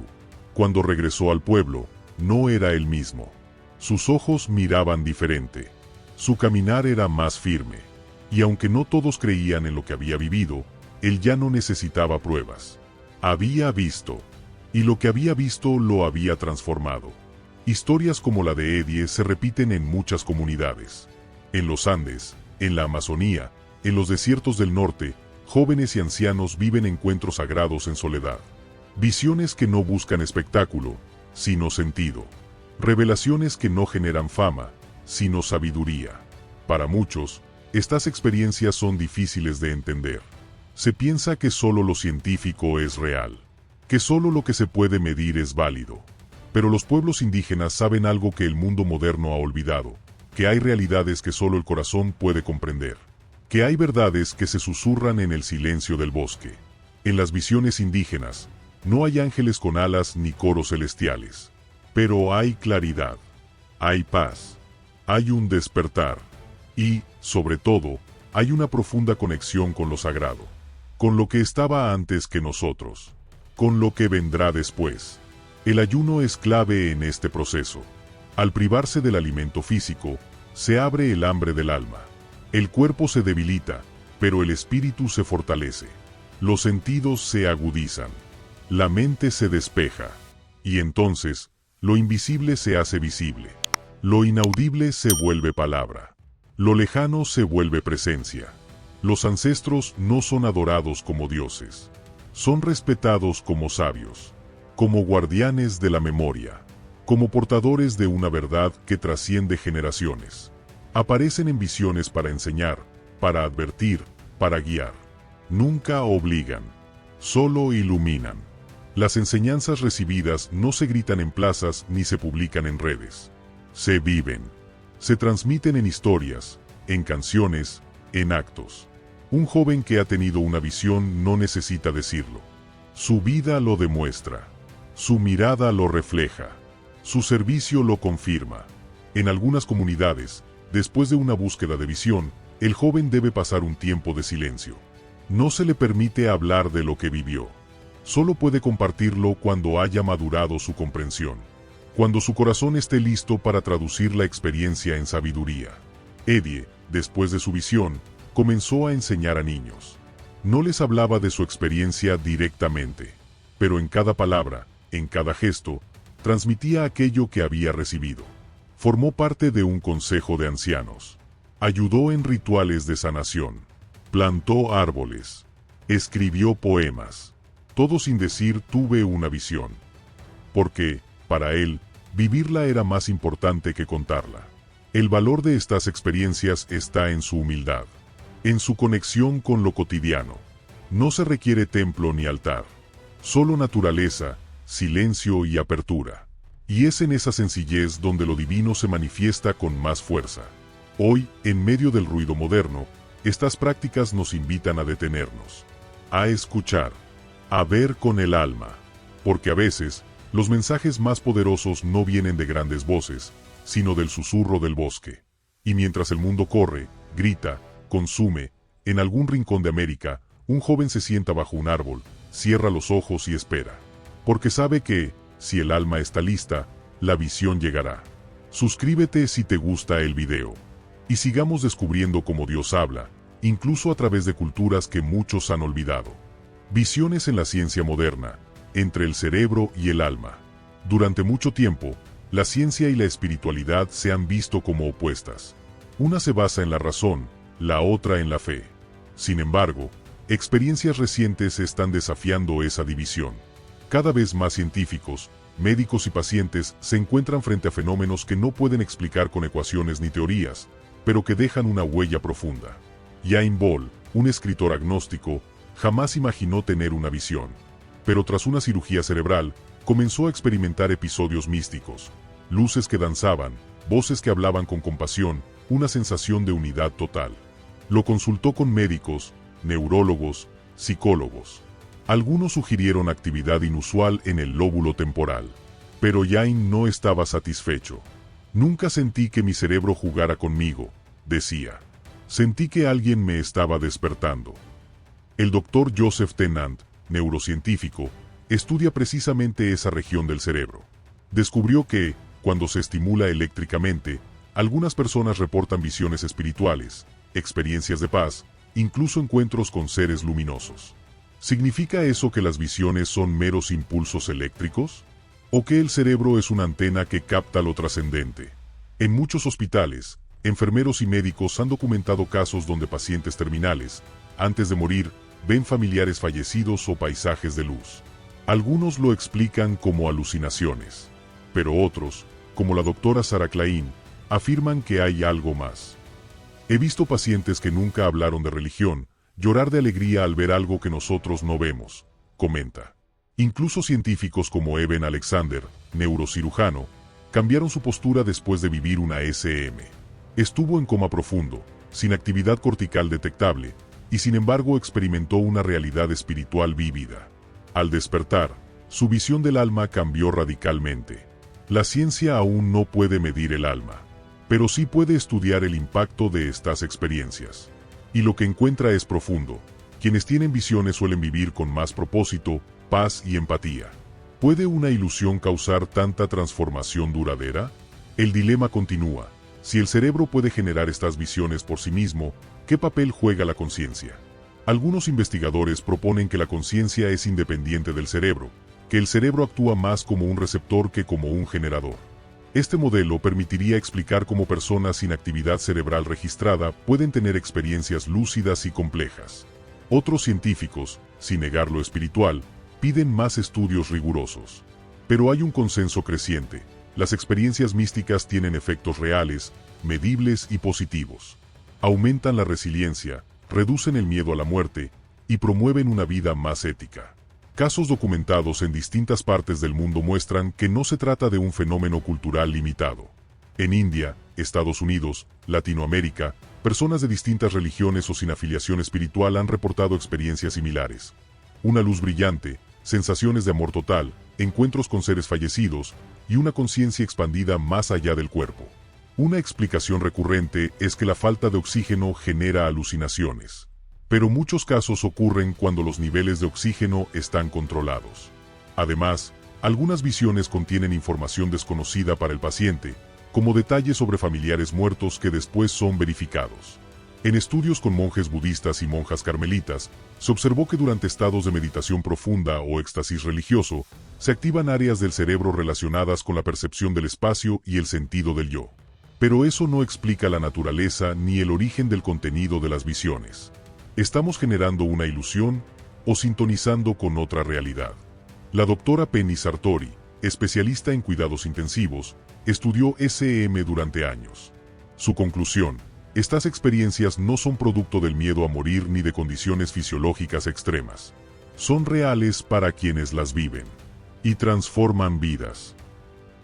Cuando regresó al pueblo, no era el mismo. Sus ojos miraban diferente. Su caminar era más firme. Y aunque no todos creían en lo que había vivido, él ya no necesitaba pruebas. Había visto. Y lo que había visto lo había transformado. Historias como la de Eddie se repiten en muchas comunidades. En los Andes, en la Amazonía, en los desiertos del norte, jóvenes y ancianos viven encuentros sagrados en soledad. Visiones que no buscan espectáculo, sino sentido. Revelaciones que no generan fama, sino sabiduría. Para muchos, estas experiencias son difíciles de entender. Se piensa que solo lo científico es real, que solo lo que se puede medir es válido. Pero los pueblos indígenas saben algo que el mundo moderno ha olvidado, que hay realidades que solo el corazón puede comprender, que hay verdades que se susurran en el silencio del bosque. En las visiones indígenas, no hay ángeles con alas ni coros celestiales, pero hay claridad, hay paz, hay un despertar, y, sobre todo, hay una profunda conexión con lo sagrado, con lo que estaba antes que nosotros, con lo que vendrá después. El ayuno es clave en este proceso. Al privarse del alimento físico, se abre el hambre del alma. El cuerpo se debilita, pero el espíritu se fortalece. Los sentidos se agudizan. La mente se despeja. Y entonces, lo invisible se hace visible. Lo inaudible se vuelve palabra. Lo lejano se vuelve presencia. Los ancestros no son adorados como dioses. Son respetados como sabios, como guardianes de la memoria, como portadores de una verdad que trasciende generaciones. Aparecen en visiones para enseñar, para advertir, para guiar. Nunca obligan, solo iluminan. Las enseñanzas recibidas no se gritan en plazas ni se publican en redes. Se viven. Se transmiten en historias, en canciones, en actos. Un joven que ha tenido una visión no necesita decirlo. Su vida lo demuestra. Su mirada lo refleja. Su servicio lo confirma. En algunas comunidades, después de una búsqueda de visión, el joven debe pasar un tiempo de silencio. No se le permite hablar de lo que vivió. Solo puede compartirlo cuando haya madurado su comprensión. Cuando su corazón esté listo para traducir la experiencia en sabiduría. Eddie, después de su visión, comenzó a enseñar a niños. No les hablaba de su experiencia directamente, pero en cada palabra, en cada gesto, transmitía aquello que había recibido. Formó parte de un consejo de ancianos. Ayudó en rituales de sanación. Plantó árboles. Escribió poemas. Todo sin decir tuve una visión. Porque, para él, vivirla era más importante que contarla. El valor de estas experiencias está en su humildad, en su conexión con lo cotidiano. No se requiere templo ni altar, solo naturaleza, silencio y apertura. Y es en esa sencillez donde lo divino se manifiesta con más fuerza. Hoy, en medio del ruido moderno, estas prácticas nos invitan a detenernos, a escuchar, a ver con el alma. Porque a veces, los mensajes más poderosos no vienen de grandes voces, sino del susurro del bosque. Y mientras el mundo corre, grita, consume, en algún rincón de América, un joven se sienta bajo un árbol, cierra los ojos y espera. Porque sabe que, si el alma está lista, la visión llegará. Suscríbete si te gusta el video. Y sigamos descubriendo cómo Dios habla, incluso a través de culturas que muchos han olvidado. Visiones en la ciencia moderna, entre el cerebro y el alma. Durante mucho tiempo, la ciencia y la espiritualidad se han visto como opuestas. Una se basa en la razón, la otra en la fe. Sin embargo, experiencias recientes están desafiando esa división. Cada vez más científicos, médicos y pacientes se encuentran frente a fenómenos que no pueden explicar con ecuaciones ni teorías, pero que dejan una huella profunda. Jaime Ball, un escritor agnóstico, jamás imaginó tener una visión, pero tras una cirugía cerebral, comenzó a experimentar episodios místicos, luces que danzaban, voces que hablaban con compasión, una sensación de unidad total. Lo consultó con médicos, neurólogos, psicólogos. Algunos sugirieron actividad inusual en el lóbulo temporal, pero Jaime no estaba satisfecho. Nunca sentí que mi cerebro jugara conmigo, decía. Sentí que alguien me estaba despertando. El doctor Joseph Tennant, neurocientífico, estudia precisamente esa región del cerebro. Descubrió que, cuando se estimula eléctricamente, algunas personas reportan visiones espirituales, experiencias de paz, incluso encuentros con seres luminosos. ¿Significa eso que las visiones son meros impulsos eléctricos? ¿O que el cerebro es una antena que capta lo trascendente? En muchos hospitales, enfermeros y médicos han documentado casos donde pacientes terminales, antes de morir, ven familiares fallecidos o paisajes de luz. Algunos lo explican como alucinaciones, pero otros, como la doctora Sarah Klein, afirman que hay algo más. He visto pacientes que nunca hablaron de religión, llorar de alegría al ver algo que nosotros no vemos, comenta. Incluso científicos como Eben Alexander, neurocirujano, cambiaron su postura después de vivir una SM. Estuvo en coma profundo, sin actividad cortical detectable, y sin embargo experimentó una realidad espiritual vívida. Al despertar, su visión del alma cambió radicalmente. La ciencia aún no puede medir el alma, pero sí puede estudiar el impacto de estas experiencias. Y lo que encuentra es profundo. Quienes tienen visiones suelen vivir con más propósito, paz y empatía. ¿Puede una ilusión causar tanta transformación duradera? El dilema continúa. Si el cerebro puede generar estas visiones por sí mismo, ¿qué papel juega la conciencia? Algunos investigadores proponen que la conciencia es independiente del cerebro, que el cerebro actúa más como un receptor que como un generador. Este modelo permitiría explicar cómo personas sin actividad cerebral registrada pueden tener experiencias lúcidas y complejas. Otros científicos, sin negar lo espiritual, piden más estudios rigurosos. Pero hay un consenso creciente. Las experiencias místicas tienen efectos reales, medibles y positivos. Aumentan la resiliencia, reducen el miedo a la muerte y promueven una vida más ética. Casos documentados en distintas partes del mundo muestran que no se trata de un fenómeno cultural limitado. En India, Estados Unidos, Latinoamérica, personas de distintas religiones o sin afiliación espiritual han reportado experiencias similares. Una luz brillante, sensaciones de amor total, encuentros con seres fallecidos y una conciencia expandida más allá del cuerpo. Una explicación recurrente es que la falta de oxígeno genera alucinaciones. Pero muchos casos ocurren cuando los niveles de oxígeno están controlados. Además, algunas visiones contienen información desconocida para el paciente, como detalles sobre familiares muertos que después son verificados. En estudios con monjes budistas y monjas carmelitas, se observó que durante estados de meditación profunda o éxtasis religioso, se activan áreas del cerebro relacionadas con la percepción del espacio y el sentido del yo. Pero eso no explica la naturaleza ni el origen del contenido de las visiones. ¿Estamos generando una ilusión o sintonizando con otra realidad? La doctora Penny Sartori, especialista en cuidados intensivos, estudió SM durante años. Su conclusión: estas experiencias no son producto del miedo a morir ni de condiciones fisiológicas extremas. Son reales para quienes las viven y transforman vidas.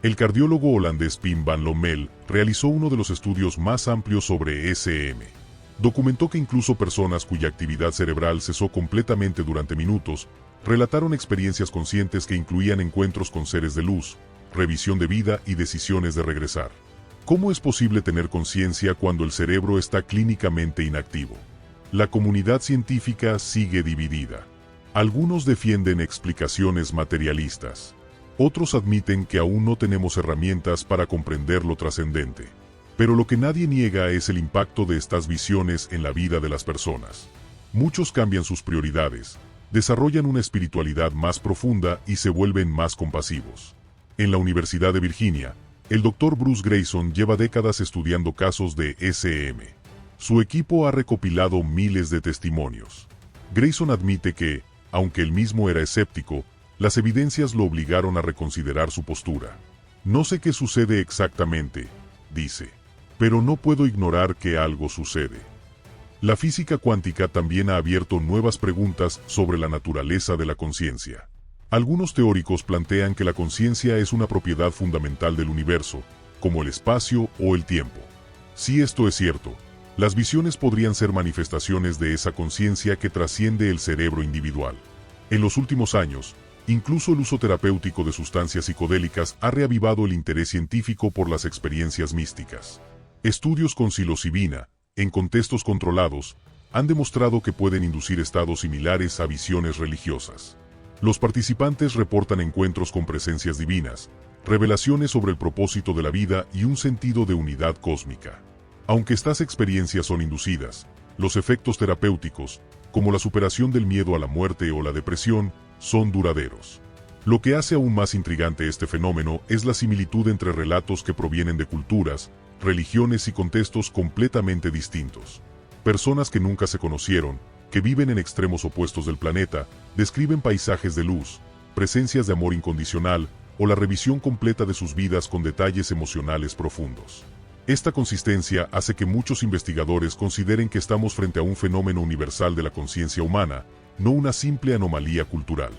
El cardiólogo holandés Pim van Lommel realizó uno de los estudios más amplios sobre SM. Documentó que incluso personas cuya actividad cerebral cesó completamente durante minutos, relataron experiencias conscientes que incluían encuentros con seres de luz, revisión de vida y decisiones de regresar. ¿Cómo es posible tener conciencia cuando el cerebro está clínicamente inactivo? La comunidad científica sigue dividida. Algunos defienden explicaciones materialistas. Otros admiten que aún no tenemos herramientas para comprender lo trascendente. Pero lo que nadie niega es el impacto de estas visiones en la vida de las personas. Muchos cambian sus prioridades, desarrollan una espiritualidad más profunda y se vuelven más compasivos. En la Universidad de Virginia, el Dr. Bruce Greyson lleva décadas estudiando casos de SM. Su equipo ha recopilado miles de testimonios. Greyson admite que, aunque él mismo era escéptico, Las evidencias lo obligaron a reconsiderar su postura. No sé qué sucede exactamente, dice, pero no puedo ignorar que algo sucede. La física cuántica también ha abierto nuevas preguntas sobre la naturaleza de la conciencia. Algunos teóricos plantean que la conciencia es una propiedad fundamental del universo, como el espacio o el tiempo. Si esto es cierto, las visiones podrían ser manifestaciones de esa conciencia que trasciende el cerebro individual. En los últimos años, incluso el uso terapéutico de sustancias psicodélicas ha reavivado el interés científico por las experiencias místicas. Estudios con psilocibina, en contextos controlados, han demostrado que pueden inducir estados similares a visiones religiosas. Los participantes reportan encuentros con presencias divinas, revelaciones sobre el propósito de la vida y un sentido de unidad cósmica. Aunque estas experiencias son inducidas, los efectos terapéuticos, como la superación del miedo a la muerte o la depresión, son duraderos. Lo que hace aún más intrigante este fenómeno es la similitud entre relatos que provienen de culturas, religiones y contextos completamente distintos. Personas que nunca se conocieron, que viven en extremos opuestos del planeta, describen paisajes de luz, presencias de amor incondicional o la revisión completa de sus vidas con detalles emocionales profundos. Esta consistencia hace que muchos investigadores consideren que estamos frente a un fenómeno universal de la conciencia humana, no una simple anomalía cultural.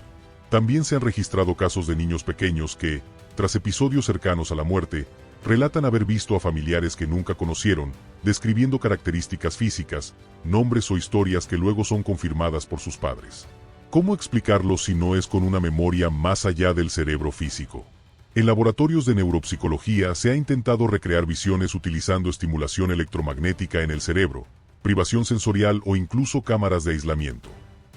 También se han registrado casos de niños pequeños que, tras episodios cercanos a la muerte, relatan haber visto a familiares que nunca conocieron, describiendo características físicas, nombres o historias que luego son confirmadas por sus padres. ¿Cómo explicarlo si no es con una memoria más allá del cerebro físico? En laboratorios de neuropsicología se ha intentado recrear visiones utilizando estimulación electromagnética en el cerebro, privación sensorial o incluso cámaras de aislamiento.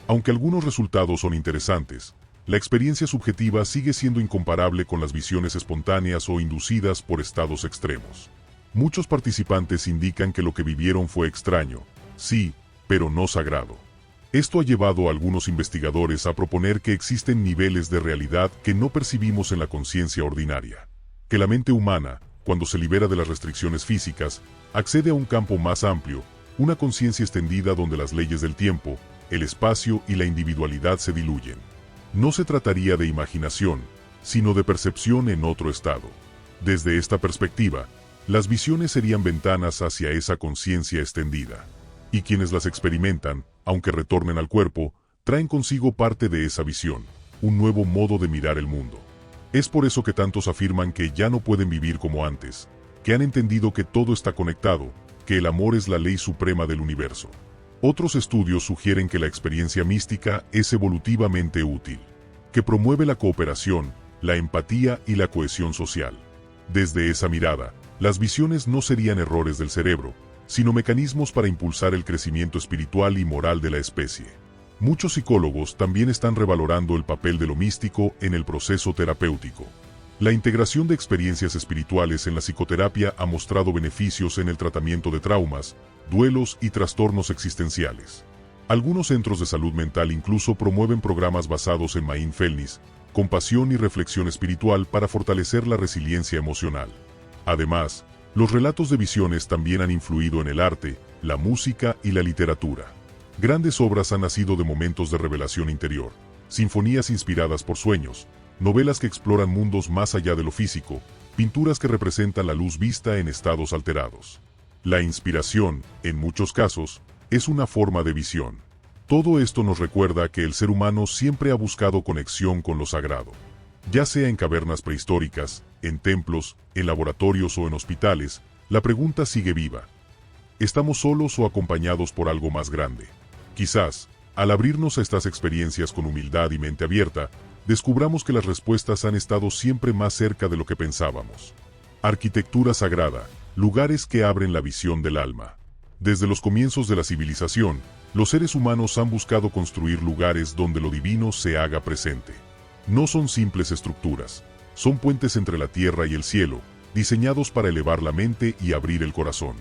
Aunque algunos resultados son interesantes, la experiencia subjetiva sigue siendo incomparable con las visiones espontáneas o inducidas por estados extremos. Muchos participantes indican que lo que vivieron fue extraño, sí, pero no sagrado. Esto ha llevado a algunos investigadores a proponer que existen niveles de realidad que no percibimos en la conciencia ordinaria. Que la mente humana, cuando se libera de las restricciones físicas, accede a un campo más amplio, una conciencia extendida donde las leyes del tiempo, el espacio y la individualidad se diluyen. No se trataría de imaginación, sino de percepción en otro estado. Desde esta perspectiva, las visiones serían ventanas hacia esa conciencia extendida. Y quienes las experimentan, aunque retornen al cuerpo, traen consigo parte de esa visión, un nuevo modo de mirar el mundo. Es por eso que tantos afirman que ya no pueden vivir como antes, que han entendido que todo está conectado, que el amor es la ley suprema del universo. Otros estudios sugieren que la experiencia mística es evolutivamente útil, que promueve la cooperación, la empatía y la cohesión social. Desde esa mirada, las visiones no serían errores del cerebro, sino mecanismos para impulsar el crecimiento espiritual y moral de la especie. Muchos psicólogos también están revalorando el papel de lo místico en el proceso terapéutico. La integración de experiencias espirituales en la psicoterapia ha mostrado beneficios en el tratamiento de traumas, duelos y trastornos existenciales. Algunos centros de salud mental incluso promueven programas basados en mindfulness, compasión y reflexión espiritual para fortalecer la resiliencia emocional. Además, los relatos de visiones también han influido en el arte, la música y la literatura. Grandes obras han nacido de momentos de revelación interior, sinfonías inspiradas por sueños, novelas que exploran mundos más allá de lo físico, pinturas que representan la luz vista en estados alterados. La inspiración, en muchos casos, es una forma de visión. Todo esto nos recuerda que el ser humano siempre ha buscado conexión con lo sagrado. Ya sea en cavernas prehistóricas, en templos, en laboratorios o en hospitales, la pregunta sigue viva. ¿Estamos solos o acompañados por algo más grande? Quizás, al abrirnos a estas experiencias con humildad y mente abierta, descubramos que las respuestas han estado siempre más cerca de lo que pensábamos. Arquitectura sagrada, lugares que abren la visión del alma. Desde los comienzos de la civilización, los seres humanos han buscado construir lugares donde lo divino se haga presente. No son simples estructuras, son puentes entre la tierra y el cielo, diseñados para elevar la mente y abrir el corazón.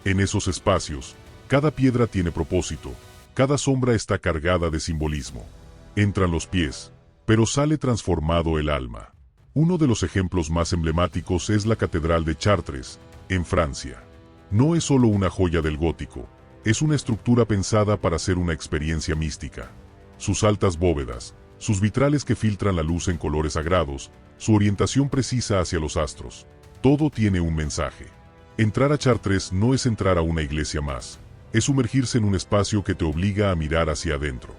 En esos espacios, cada piedra tiene propósito, cada sombra está cargada de simbolismo. Entran los pies, pero sale transformado el alma. Uno de los ejemplos más emblemáticos es la Catedral de Chartres, en Francia. No es solo una joya del gótico, es una estructura pensada para ser una experiencia mística. Sus altas bóvedas, sus vitrales que filtran la luz en colores sagrados, su orientación precisa hacia los astros. Todo tiene un mensaje. Entrar a Chartres no es entrar a una iglesia más, es sumergirse en un espacio que te obliga a mirar hacia adentro.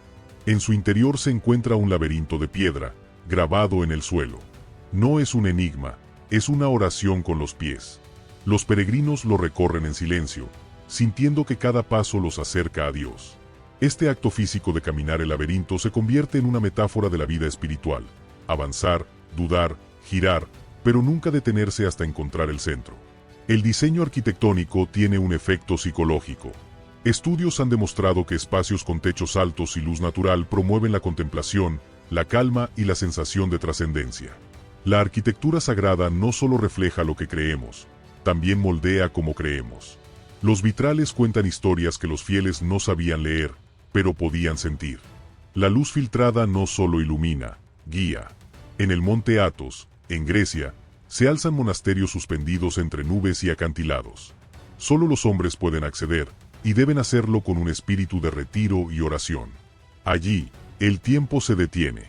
En su interior se encuentra un laberinto de piedra, grabado en el suelo. No es un enigma, es una oración con los pies. Los peregrinos lo recorren en silencio, sintiendo que cada paso los acerca a Dios. Este acto físico de caminar el laberinto se convierte en una metáfora de la vida espiritual. Avanzar, dudar, girar, pero nunca detenerse hasta encontrar el centro. El diseño arquitectónico tiene un efecto psicológico. Estudios han demostrado que espacios con techos altos y luz natural promueven la contemplación, la calma y la sensación de trascendencia. La arquitectura sagrada no solo refleja lo que creemos, también moldea cómo creemos. Los vitrales cuentan historias que los fieles no sabían leer, pero podían sentir. La luz filtrada no solo ilumina, guía. En el monte Athos, en Grecia, se alzan monasterios suspendidos entre nubes y acantilados. Solo los hombres pueden acceder, y deben hacerlo con un espíritu de retiro y oración. Allí, el tiempo se detiene.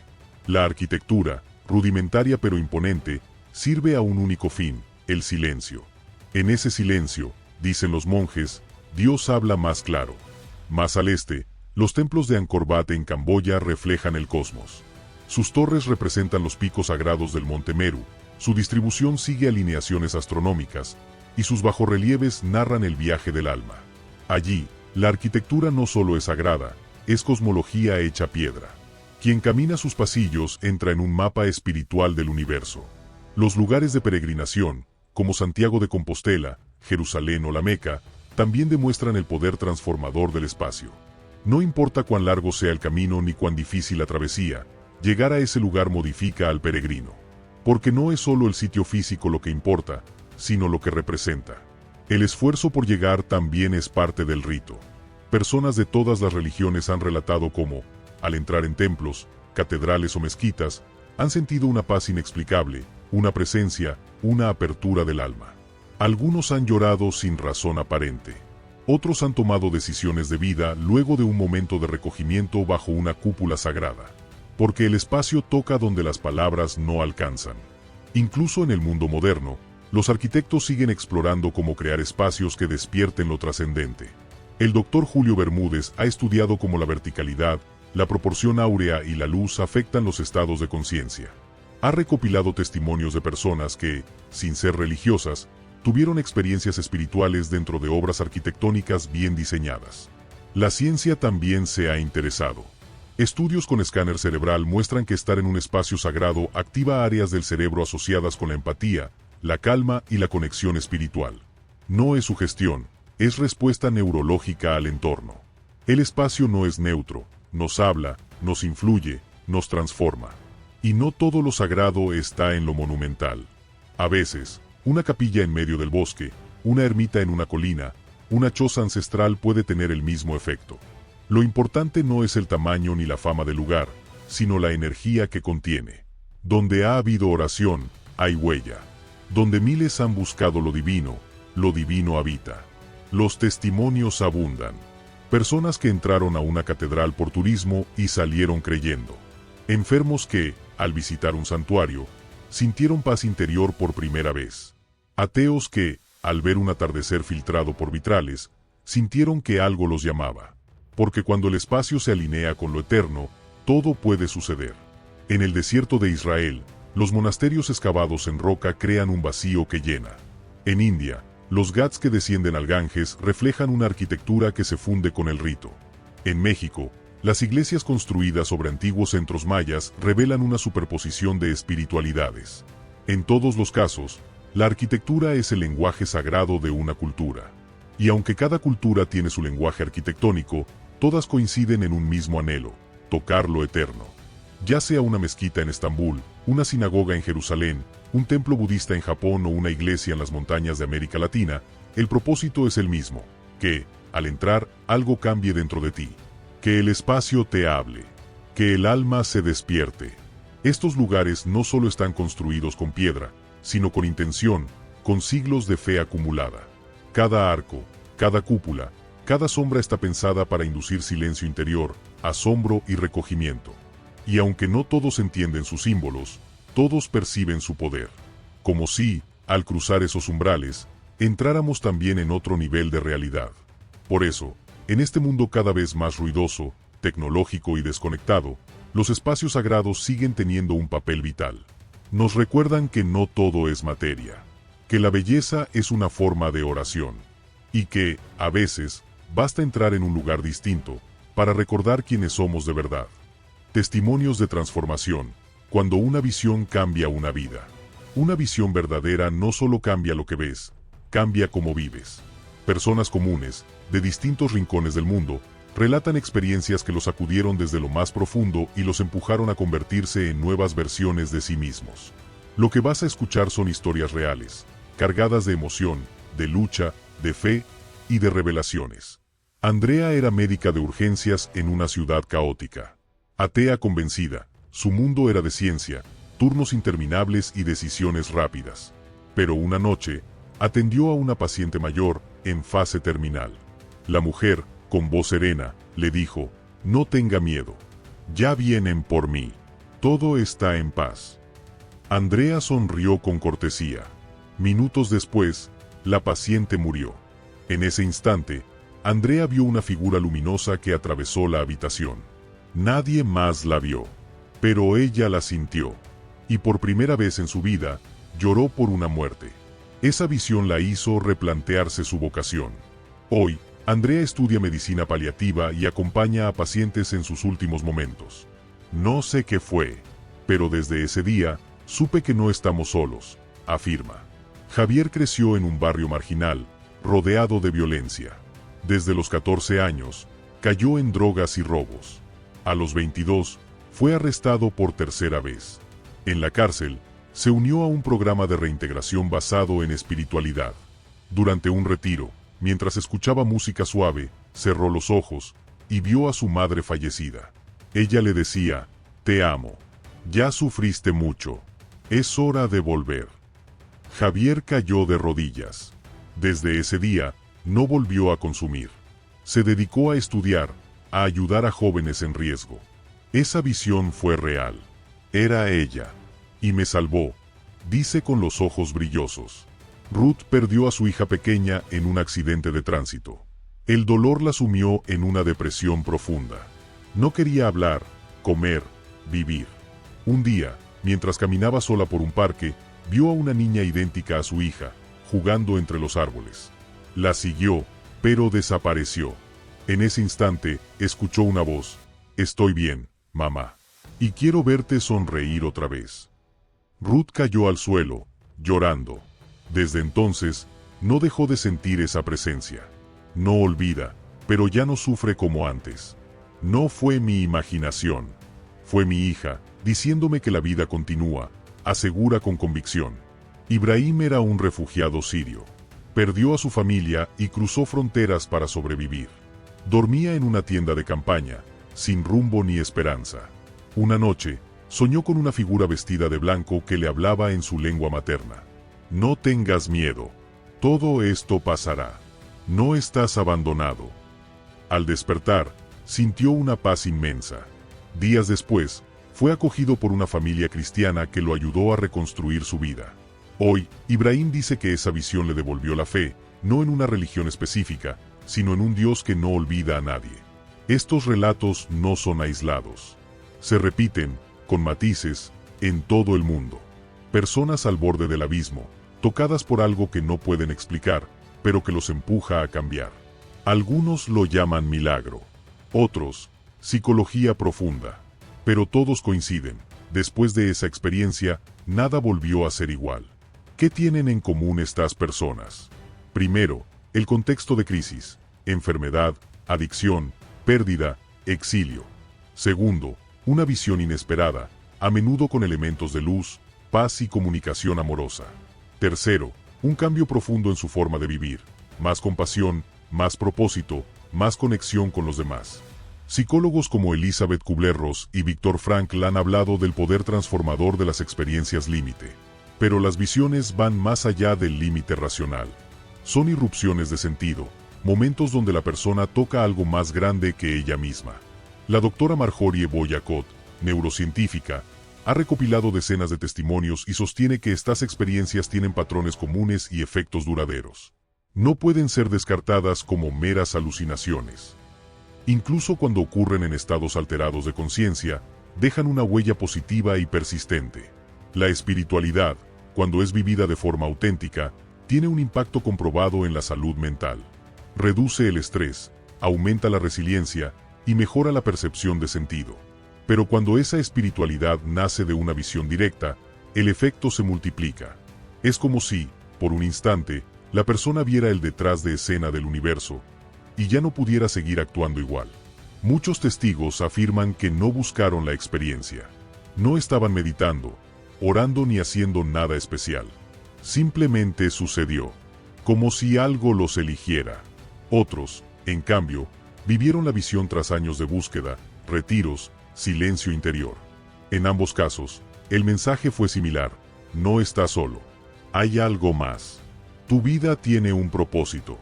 La arquitectura, rudimentaria pero imponente, sirve a un único fin, el silencio. En ese silencio, dicen los monjes, Dios habla más claro. Más al este, los templos de Angkor Wat en Camboya reflejan el cosmos. Sus torres representan los picos sagrados del monte Meru, su distribución sigue alineaciones astronómicas, y sus bajorrelieves narran el viaje del alma. Allí, la arquitectura no solo es sagrada, es cosmología hecha piedra. Quien camina sus pasillos entra en un mapa espiritual del universo. Los lugares de peregrinación, como Santiago de Compostela, Jerusalén o la Meca, también demuestran el poder transformador del espacio. No importa cuán largo sea el camino ni cuán difícil la travesía, llegar a ese lugar modifica al peregrino. Porque no es solo el sitio físico lo que importa, sino lo que representa. El esfuerzo por llegar también es parte del rito. Personas de todas las religiones han relatado cómo, al entrar en templos, catedrales o mezquitas, han sentido una paz inexplicable, una presencia, una apertura del alma. Algunos han llorado sin razón aparente. Otros han tomado decisiones de vida luego de un momento de recogimiento bajo una cúpula sagrada. Porque el espacio toca donde las palabras no alcanzan. Incluso en el mundo moderno, los arquitectos siguen explorando cómo crear espacios que despierten lo trascendente. El doctor Julio Bermúdez ha estudiado cómo la verticalidad, la proporción áurea y la luz afectan los estados de conciencia. Ha recopilado testimonios de personas que, sin ser religiosas, tuvieron experiencias espirituales dentro de obras arquitectónicas bien diseñadas. La ciencia también se ha interesado. Estudios con escáner cerebral muestran que estar en un espacio sagrado activa áreas del cerebro asociadas con la empatía, la calma y la conexión espiritual. No es sugestión, es respuesta neurológica al entorno. El espacio no es neutro, nos habla, nos influye, nos transforma. Y no todo lo sagrado está en lo monumental. A veces, una capilla en medio del bosque, una ermita en una colina, una choza ancestral puede tener el mismo efecto. Lo importante no es el tamaño ni la fama del lugar, sino la energía que contiene. Donde ha habido oración, hay huella. Donde miles han buscado lo divino habita. Los testimonios abundan. Personas que entraron a una catedral por turismo y salieron creyendo. Enfermos que, al visitar un santuario, sintieron paz interior por primera vez. Ateos que, al ver un atardecer filtrado por vitrales, sintieron que algo los llamaba. Porque cuando el espacio se alinea con lo eterno, todo puede suceder. En el desierto de Israel, los monasterios excavados en roca crean un vacío que llena. En India, los ghats que descienden al Ganges reflejan una arquitectura que se funde con el rito. En México, las iglesias construidas sobre antiguos centros mayas revelan una superposición de espiritualidades. En todos los casos, la arquitectura es el lenguaje sagrado de una cultura. Y aunque cada cultura tiene su lenguaje arquitectónico, todas coinciden en un mismo anhelo, tocar lo eterno. Ya sea una mezquita en Estambul, una sinagoga en Jerusalén, un templo budista en Japón o una iglesia en las montañas de América Latina, el propósito es el mismo, que, al entrar, algo cambie dentro de ti. Que el espacio te hable. Que el alma se despierte. Estos lugares no solo están construidos con piedra, sino con intención, con siglos de fe acumulada. Cada arco, cada cúpula, cada sombra está pensada para inducir silencio interior, asombro y recogimiento. Y aunque no todos entienden sus símbolos, todos perciben su poder. Como si, al cruzar esos umbrales, entráramos también en otro nivel de realidad. Por eso, en este mundo cada vez más ruidoso, tecnológico y desconectado, los espacios sagrados siguen teniendo un papel vital. Nos recuerdan que no todo es materia, que la belleza es una forma de oración, y que, a veces, basta entrar en un lugar distinto para recordar quiénes somos de verdad. Testimonios de transformación, cuando una visión cambia una vida. Una visión verdadera no solo cambia lo que ves, cambia cómo vives. Personas comunes, de distintos rincones del mundo, relatan experiencias que los sacudieron desde lo más profundo y los empujaron a convertirse en nuevas versiones de sí mismos. Lo que vas a escuchar son historias reales, cargadas de emoción, de lucha, de fe y de revelaciones. Andrea era médica de urgencias en una ciudad caótica. Atea convencida, su mundo era de ciencia, turnos interminables y decisiones rápidas. Pero una noche, atendió a una paciente mayor, en fase terminal. La mujer, con voz serena, le dijo: «No tenga miedo. Ya vienen por mí. Todo está en paz». Andrea sonrió con cortesía. Minutos después, la paciente murió. En ese instante, Andrea vio una figura luminosa que atravesó la habitación. Nadie más la vio, pero ella la sintió. Y por primera vez en su vida, lloró por una muerte. Esa visión la hizo replantearse su vocación. Hoy, Andrea estudia medicina paliativa y acompaña a pacientes en sus últimos momentos. No sé qué fue, pero desde ese día, supe que no estamos solos, afirma. Javier creció en un barrio marginal, rodeado de violencia. Desde los 14 años, cayó en drogas y robos. A los 22, fue arrestado por tercera vez. En la cárcel, se unió a un programa de reintegración basado en espiritualidad. Durante un retiro, mientras escuchaba música suave, cerró los ojos y vio a su madre fallecida. Ella le decía: «Te amo. Ya sufriste mucho. Es hora de volver». Javier cayó de rodillas. Desde ese día, no volvió a consumir. Se dedicó a estudiar, a ayudar a jóvenes en riesgo. Esa visión fue real. Era ella. Y me salvó, dice con los ojos brillosos. Ruth perdió a su hija pequeña en un accidente de tránsito. El dolor la sumió en una depresión profunda. No quería hablar, comer, vivir. Un día, mientras caminaba sola por un parque, vio a una niña idéntica a su hija, jugando entre los árboles. La siguió, pero desapareció. En ese instante, escuchó una voz: «Estoy bien, mamá. Y quiero verte sonreír otra vez». Ruth cayó al suelo, llorando. Desde entonces, no dejó de sentir esa presencia. No olvida, pero ya no sufre como antes. No fue mi imaginación. Fue mi hija, diciéndome que la vida continúa, asegura con convicción. Ibrahim era un refugiado sirio. Perdió a su familia y cruzó fronteras para sobrevivir. Dormía en una tienda de campaña, sin rumbo ni esperanza. Una noche, soñó con una figura vestida de blanco que le hablaba en su lengua materna. «No tengas miedo. Todo esto pasará. No estás abandonado». Al despertar, sintió una paz inmensa. Días después, fue acogido por una familia cristiana que lo ayudó a reconstruir su vida. Hoy, Ibrahim dice que esa visión le devolvió la fe, no en una religión específica, sino en un Dios que no olvida a nadie. Estos relatos no son aislados. Se repiten, con matices, en todo el mundo. Personas al borde del abismo, tocadas por algo que no pueden explicar, pero que los empuja a cambiar. Algunos lo llaman milagro, otros, psicología profunda. Pero todos coinciden: después de esa experiencia, nada volvió a ser igual. ¿Qué tienen en común estas personas? Primero, el contexto de crisis, enfermedad, adicción, pérdida, exilio. Segundo, una visión inesperada, a menudo con elementos de luz, paz y comunicación amorosa. Tercero, un cambio profundo en su forma de vivir, más compasión, más propósito, más conexión con los demás. Psicólogos como Elizabeth Kubler-Ross y Viktor Frankl han hablado del poder transformador de las experiencias límite. Pero las visiones van más allá del límite racional. Son irrupciones de sentido, momentos donde la persona toca algo más grande que ella misma. La doctora Marjorie Boyacott, neurocientífica, ha recopilado decenas de testimonios y sostiene que estas experiencias tienen patrones comunes y efectos duraderos. No pueden ser descartadas como meras alucinaciones. Incluso cuando ocurren en estados alterados de conciencia, dejan una huella positiva y persistente. La espiritualidad, cuando es vivida de forma auténtica, tiene un impacto comprobado en la salud mental. Reduce el estrés, aumenta la resiliencia y mejora la percepción de sentido. Pero cuando esa espiritualidad nace de una visión directa, el efecto se multiplica. Es como si, por un instante, la persona viera el detrás de escena del universo y ya no pudiera seguir actuando igual. Muchos testigos afirman que no buscaron la experiencia. No estaban meditando, orando ni haciendo nada especial. Simplemente sucedió, como si algo los eligiera. Otros, en cambio, vivieron la visión tras años de búsqueda, retiros, silencio interior. En ambos casos, el mensaje fue similar: no estás solo. Hay algo más. Tu vida tiene un propósito.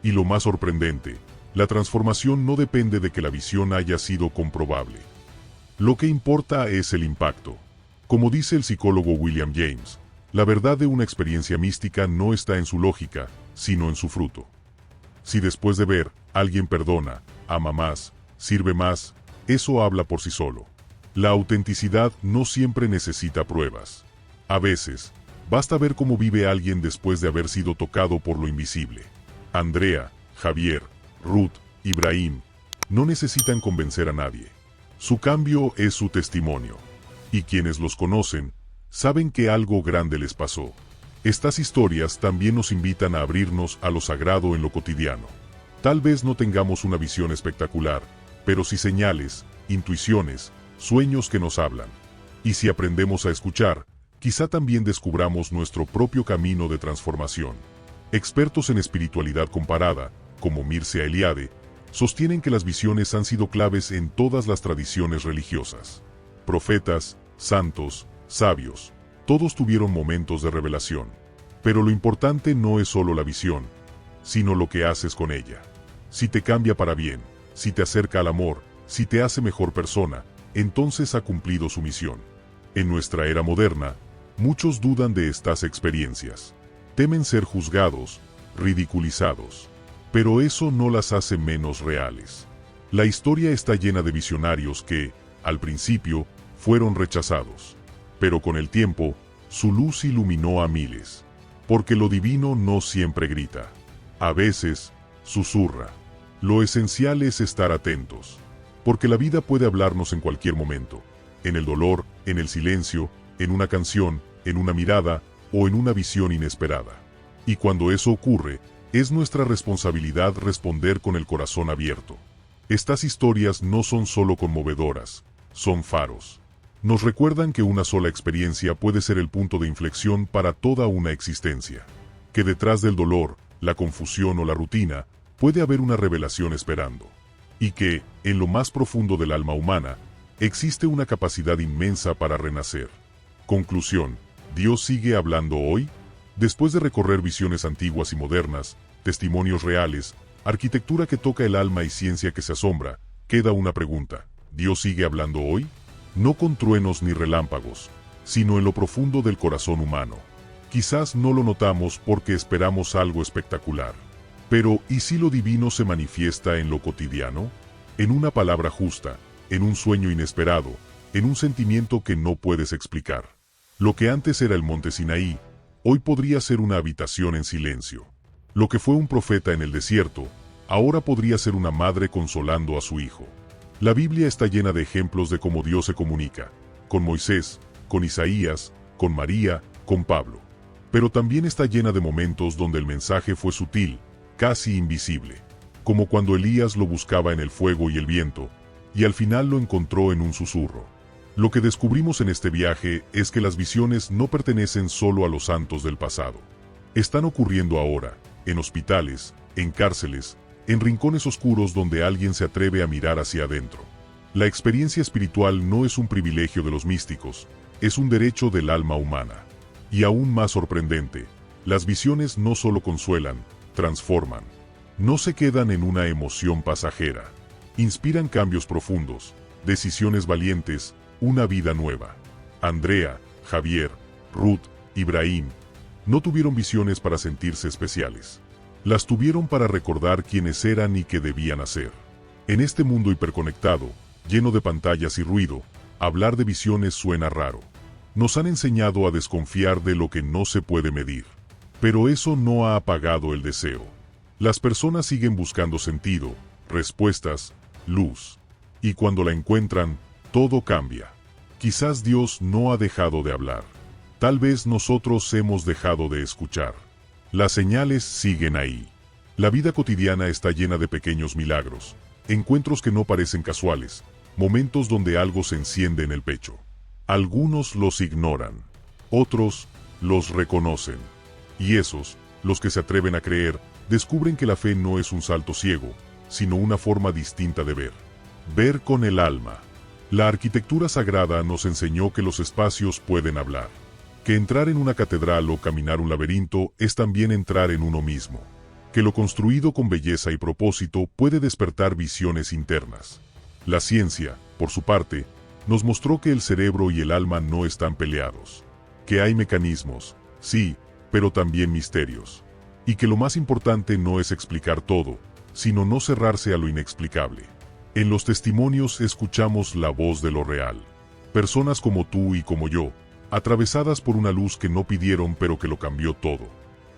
Y lo más sorprendente, la transformación no depende de que la visión haya sido comprobable. Lo que importa es el impacto. Como dice el psicólogo William James, la verdad de una experiencia mística no está en su lógica, sino en su fruto. Si después de ver, alguien perdona, ama más, sirve más, eso habla por sí solo. La autenticidad no siempre necesita pruebas. A veces, basta ver cómo vive alguien después de haber sido tocado por lo invisible. Andrea, Javier, Ruth, Ibrahim, no necesitan convencer a nadie. Su cambio es su testimonio. Y quienes los conocen, saben que algo grande les pasó. Estas historias también nos invitan a abrirnos a lo sagrado en lo cotidiano. Tal vez no tengamos una visión espectacular, pero sí señales, intuiciones, sueños que nos hablan. Y si aprendemos a escuchar, quizá también descubramos nuestro propio camino de transformación. Expertos en espiritualidad comparada, como Mircea Eliade, sostienen que las visiones han sido claves en todas las tradiciones religiosas. Profetas, santos, sabios, todos tuvieron momentos de revelación. Pero lo importante no es solo la visión, sino lo que haces con ella. Si te cambia para bien, si te acerca al amor, si te hace mejor persona, entonces ha cumplido su misión. En nuestra era moderna, muchos dudan de estas experiencias. Temen ser juzgados, ridiculizados. Pero eso no las hace menos reales. La historia está llena de visionarios que, al principio, fueron rechazados. Pero con el tiempo, su luz iluminó a miles. Porque lo divino no siempre grita. A veces, susurra. Lo esencial es estar atentos. Porque la vida puede hablarnos en cualquier momento. En el dolor, en el silencio, en una canción, en una mirada o en una visión inesperada. Y cuando eso ocurre, es nuestra responsabilidad responder con el corazón abierto. Estas historias no son solo conmovedoras, son faros. Nos recuerdan que una sola experiencia puede ser el punto de inflexión para toda una existencia. Que detrás del dolor, la confusión o la rutina, puede haber una revelación esperando. Y que, en lo más profundo del alma humana, existe una capacidad inmensa para renacer. Conclusión: ¿Dios sigue hablando hoy? Después de recorrer visiones antiguas y modernas, testimonios reales, arquitectura que toca el alma y ciencia que se asombra, queda una pregunta: ¿Dios sigue hablando hoy? No con truenos ni relámpagos, sino en lo profundo del corazón humano. Quizás no lo notamos porque esperamos algo espectacular. Pero, ¿y si lo divino se manifiesta en lo cotidiano? En una palabra justa, en un sueño inesperado, en un sentimiento que no puedes explicar. Lo que antes era el monte Sinaí, hoy podría ser una habitación en silencio. Lo que fue un profeta en el desierto, ahora podría ser una madre consolando a su hijo. La Biblia está llena de ejemplos de cómo Dios se comunica, con Moisés, con Isaías, con María, con Pablo. Pero también está llena de momentos donde el mensaje fue sutil, casi invisible, como cuando Elías lo buscaba en el fuego y el viento, y al final lo encontró en un susurro. Lo que descubrimos en este viaje es que las visiones no pertenecen solo a los santos del pasado. Están ocurriendo ahora, en hospitales, en cárceles, en rincones oscuros donde alguien se atreve a mirar hacia adentro. La experiencia espiritual no es un privilegio de los místicos, es un derecho del alma humana. Y aún más sorprendente, las visiones no solo consuelan, transforman. No se quedan en una emoción pasajera. Inspiran cambios profundos, decisiones valientes, una vida nueva. Andrea, Javier, Ruth, Ibrahim, no tuvieron visiones para sentirse especiales. Las tuvieron para recordar quiénes eran y qué debían hacer. En este mundo hiperconectado, lleno de pantallas y ruido, hablar de visiones suena raro. Nos han enseñado a desconfiar de lo que no se puede medir. Pero eso no ha apagado el deseo. Las personas siguen buscando sentido, respuestas, luz. Y cuando la encuentran, todo cambia. Quizás Dios no ha dejado de hablar. Tal vez nosotros hemos dejado de escuchar. Las señales siguen ahí. La vida cotidiana está llena de pequeños milagros, encuentros que no parecen casuales, momentos donde algo se enciende en el pecho. Algunos los ignoran, otros los reconocen. Y esos, los que se atreven a creer, descubren que la fe no es un salto ciego, sino una forma distinta de ver. Ver con el alma. La arquitectura sagrada nos enseñó que los espacios pueden hablar. Que entrar en una catedral o caminar un laberinto es también entrar en uno mismo. Que lo construido con belleza y propósito puede despertar visiones internas. La ciencia, por su parte, nos mostró que el cerebro y el alma no están peleados. Que hay mecanismos, sí, pero también misterios. Y que lo más importante no es explicar todo, sino no cerrarse a lo inexplicable. En los testimonios escuchamos la voz de lo real. Personas como tú y como yo, atravesadas por una luz que no pidieron pero que lo cambió todo.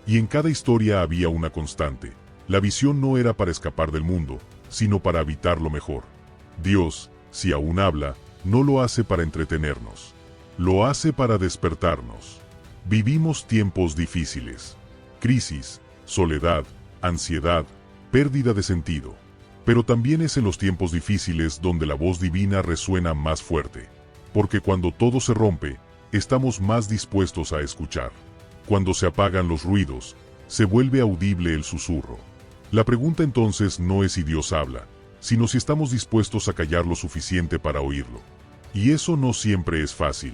Y en cada historia había una constante. La visión no era para escapar del mundo, sino para habitarlo mejor. Dios, si aún habla, no lo hace para entretenernos. Lo hace para despertarnos. Vivimos tiempos difíciles. Crisis, soledad, ansiedad, pérdida de sentido. Pero también es en los tiempos difíciles donde la voz divina resuena más fuerte. Porque cuando todo se rompe, estamos más dispuestos a escuchar. Cuando se apagan los ruidos, se vuelve audible el susurro. La pregunta entonces no es si Dios habla, sino si estamos dispuestos a callar lo suficiente para oírlo. Y eso no siempre es fácil.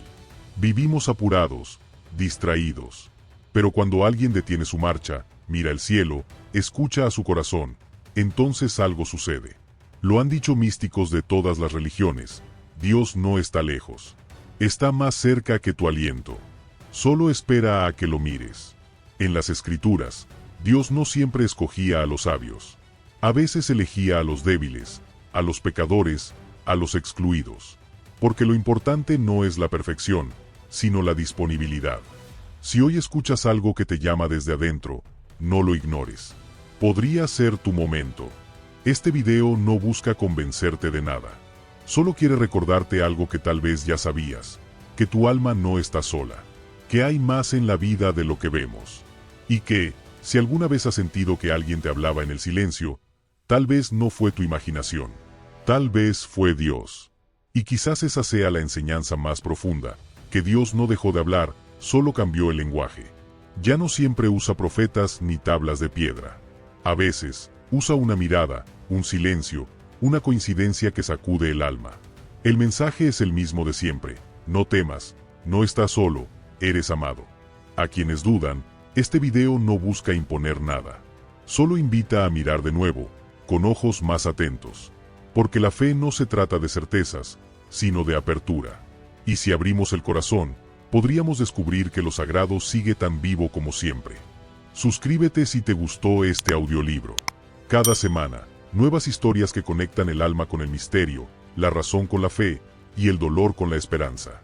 Vivimos apurados, distraídos. Pero cuando alguien detiene su marcha, mira el cielo, escucha a su corazón, entonces algo sucede. Lo han dicho místicos de todas las religiones: Dios no está lejos. Está más cerca que tu aliento. Solo espera a que lo mires. En las Escrituras, Dios no siempre escogía a los sabios. A veces elegía a los débiles, a los pecadores, a los excluidos. Porque lo importante no es la perfección, sino la disponibilidad. Si hoy escuchas algo que te llama desde adentro, no lo ignores. Podría ser tu momento. Este video no busca convencerte de nada. Solo quiere recordarte algo que tal vez ya sabías, que tu alma no está sola, que hay más en la vida de lo que vemos. Y que, si alguna vez has sentido que alguien te hablaba en el silencio, tal vez no fue tu imaginación, tal vez fue Dios. Y quizás esa sea la enseñanza más profunda, que Dios no dejó de hablar, solo cambió el lenguaje. Ya no siempre usa profetas ni tablas de piedra. A veces, usa una mirada, un silencio, una coincidencia que sacude el alma. El mensaje es el mismo de siempre: no temas, no estás solo, eres amado. A quienes dudan, este video no busca imponer nada. Solo invita a mirar de nuevo, con ojos más atentos. Porque la fe no se trata de certezas, sino de apertura. Y si abrimos el corazón, podríamos descubrir que lo sagrado sigue tan vivo como siempre. Suscríbete si te gustó este audiolibro. Cada semana, nuevas historias que conectan el alma con el misterio, la razón con la fe, y el dolor con la esperanza.